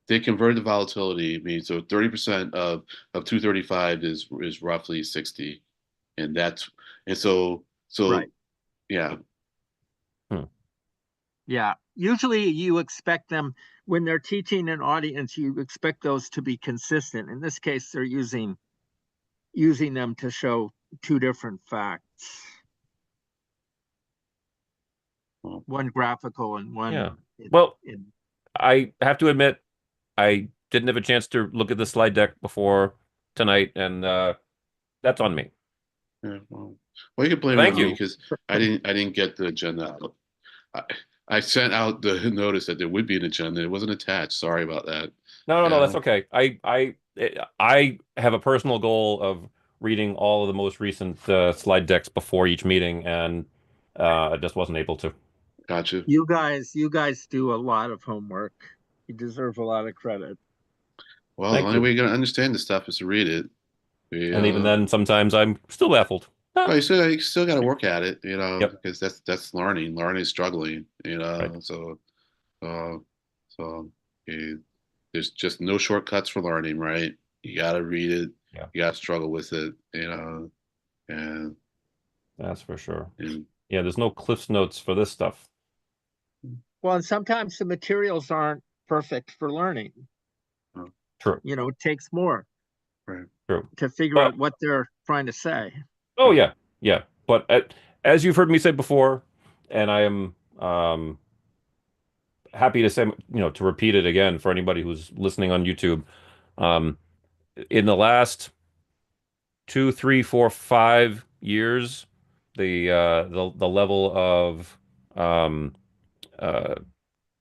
they convert the volatility. I mean, so 30% of 235 is roughly 60. And that's and so Right. yeah. Hmm. Yeah. Usually you expect them when they're teaching an audience, you expect those to be consistent. In this case, they're using them to show two different facts, Well, one graphical and Yeah. one in, Well, in I have to admit I didn't have a chance to look at the slide deck before tonight, and that's on me. yeah, well, you can blame it Thank on me you. because I didn't get the agenda out. I, I sent out the notice that there would be an agenda. It wasn't attached. Sorry about that. No, Yeah, that's okay. I have a personal goal of reading all of the most recent slide decks before each meeting, and I just wasn't able to. gotcha. you guys do a lot of homework. You deserve a lot of credit. Well, the Thank only you. way you're gonna understand this stuff is to read it. We, And even then, sometimes I'm still baffled. Ah, well, you still got to work at it, yep. because that's learning. Learning is struggling, Right. uh, so there's just no shortcuts for learning, right? You got to read it. Yeah, You got to struggle with it, and that's for sure. and Yeah, there's no Cliff's Notes for this stuff. Well, and sometimes the materials aren't perfect for learning. uh, True. It takes more right. True. to figure But out what they're trying to say. oh yeah, yeah. But as you've heard me say before, and I am happy to say, to repeat it again for anybody who's listening on YouTube. Um, in the last 2, 3, 4, 5 years, the level of um, uh,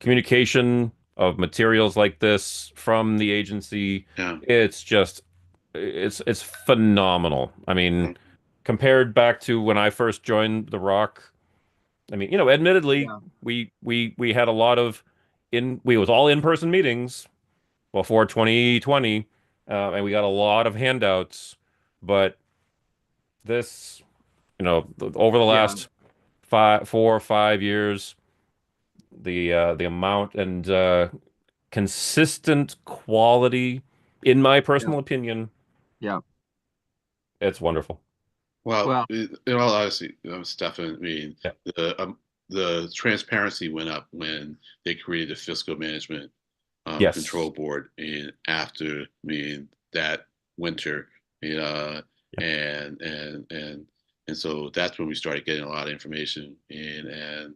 communication of materials like this from the agency, Yeah. it's just it's phenomenal. I mean, compared back to when I first joined The Rock, I mean, admittedly, Yeah, we had a lot of we was all in-person meetings before 2020, and we got a lot of handouts, but this, over the yeah, last 4 or 5 years, the amount and consistent quality, in my yeah, personal opinion, yeah. it's wonderful. Well, Well, in all honesty, Stefan, I mean, Yeah. the transparency went up when they created the fiscal management control Yes. board in after that winter, Yeah. and so that's when we started getting a lot of information and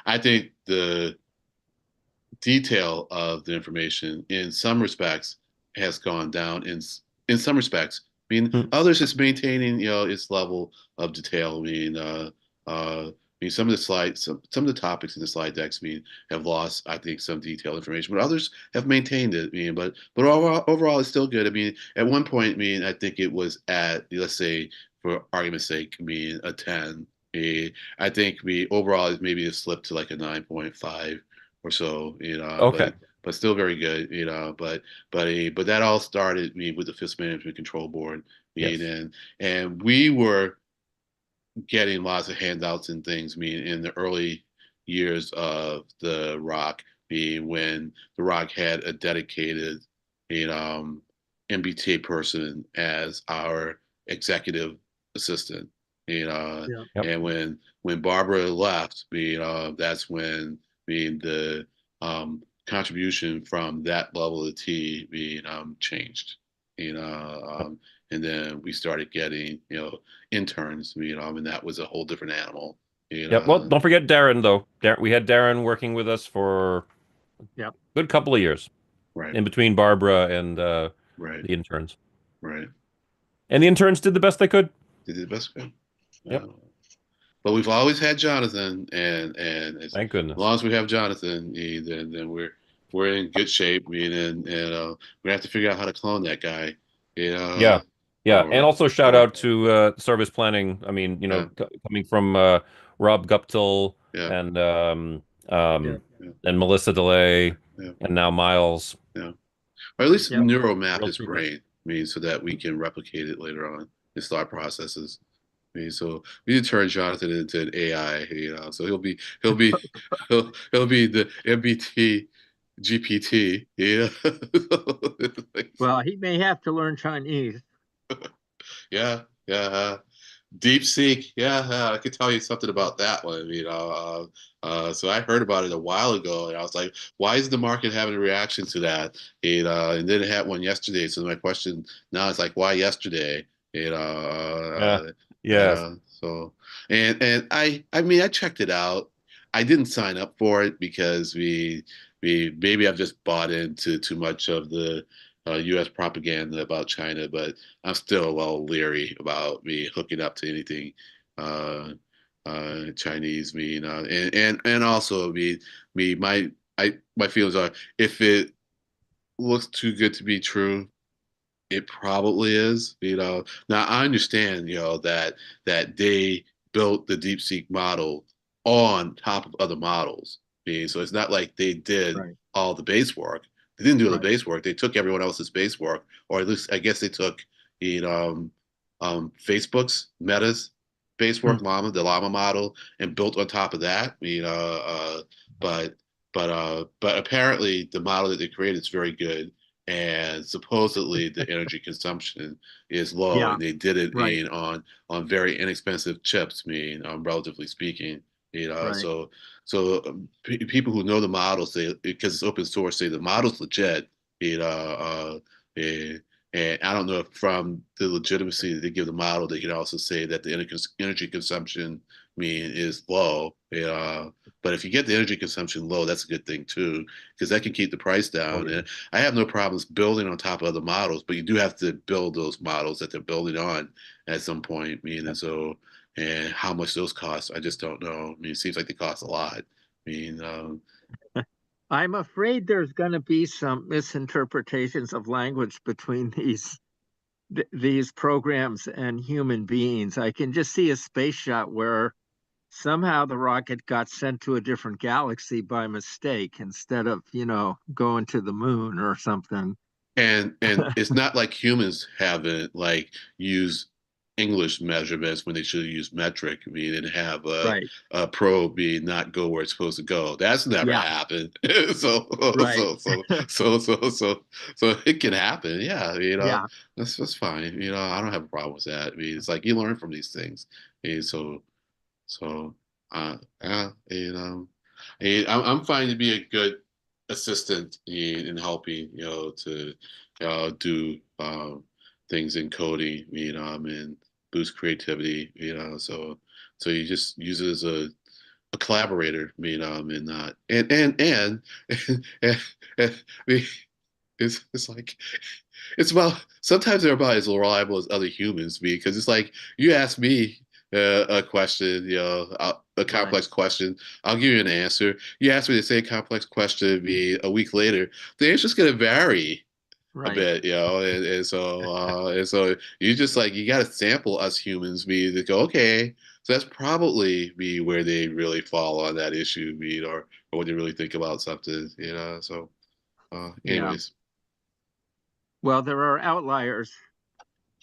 I think the detail of the information in some respects has gone down in some respects. I mean, Mm. others it's maintaining its level of detail. Some of the slides, some of the topics in the slide decks, have lost, I think, some detailed information, but others have maintained it. But overall, it's still good. I mean, at one point, I think it was at, let's say, for argument's sake, a 10. I think overall is maybe a slip to like a 9.5 or so, Okay. but still very good, but that all started with the Fiscal Management Control Board, Yes. and we were getting lots of handouts and things, in the early years of the Rock, when the Rock had a dedicated, MBTA person as our executive assistant, Yeah. Yep. And when Barbara left, that's when the contribution from that level of T changed. And then we started getting interns, and that was a whole different animal. Yep. Well, don't forget Darren though. We had Darren working with us for Yep. a good couple of years Right, in between Barbara and right, the interns. right. And the interns did the best they could. They did the best we could. Yep. But we've always had Jonathan, and as Thank goodness. long as we have Jonathan, then we're in good shape. And we have to figure out how to clone that guy. Yeah. Yeah. And Or also shout out to service planning. I mean, yeah, coming from Rob Guptill yeah, and Yeah. yeah, Melissa DeLay yeah, and now Miles. yeah. Or at least Yep. neuromap Real his troopers. brain. So that we can replicate it later on. His thought processes. So we need to turn Jonathan into an AI. So he'll be the MBT GPT. Yeah. Well, he may have to learn Chinese. Yeah, yeah. Deep Seek, yeah, I could tell you something about that one. So I heard about it a while ago, and I was like, "Why is the market having a reaction to that?" And then it had one yesterday. So my question now is like, "Why yesterday?" Yeah. Yes. So and I mean I checked it out. I didn't sign up for it because we maybe I've just bought into too much of the U.S. propaganda about China, but I'm still well leery about me hooking up to anything uh, Chinese. And also my feelings are if it looks too good to be true, it probably is. Now I understand, that they built the DeepSeek model on top of other models. So it's not like they did Right. all the base work. They didn't do all the Right. base work. They took everyone else's base work, or at least I guess they took Facebook's Meta's base Hmm. work, the Llama model, and built on top of that. But but apparently the model that they created is very good, and supposedly the energy consumption is low, Yeah. and they did it Right. on very inexpensive chips, relatively speaking. Right. People who know the model say because it's open source say the model's legit. You know, and, and I don't know if from the legitimacy that they give the model, they can also say that the energy consumption is low. But if you get the energy consumption low, that's a good thing too, because that can keep the price Oh, down. yeah. And I have no problems building on top of other models, but you do have to build those models that they're building on at some point. And how much those cost, I just don't know. It seems like they cost a lot. mean, um, I'm afraid there's going to be some misinterpretations of language between these programs and human beings. I can just see a space shot where somehow the rocket got sent to a different galaxy by mistake instead of, going to the moon or something. and it's not like humans haven't like used English measurements when they should have used metric. And have Right. a probe not go where it's supposed to go. That's never Yeah. happened. so Right. so so so so so so it can happen. Yeah, Yeah. that's fine. I don't have a problem with that. It's like you learn from these things. So, I'm finding to be a good assistant in helping, to do things in coding, and boost creativity, so you just use it as a collaborator, and not, and, and it's like it's about sometimes they're about as reliable as other humans because it's like you ask me a question, a Right. complex question, I'll give you an answer. You ask me the same complex question me a week later, the answer's going to vary a Right. bit, and so you just like you got to sample us humans, me to go okay. So that's probably me where they really fall on that issue, or when they really think about something, So, Yeah. anyways, Well, there are outliers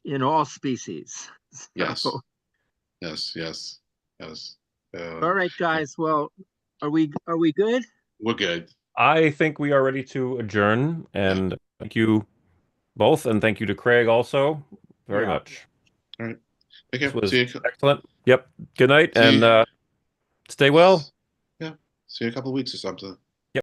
in all species. yes. So, Yes, yes, yes. Uh, all right, guys. Well, are we good? we're good. I think we are ready to adjourn. Yeah. And thank you both. And thank you to Craig also very Yeah. much. All right. Okay, This was see you. excellent. Yep. Good night See and you. stay well. Yeah, see you in a couple of weeks or something.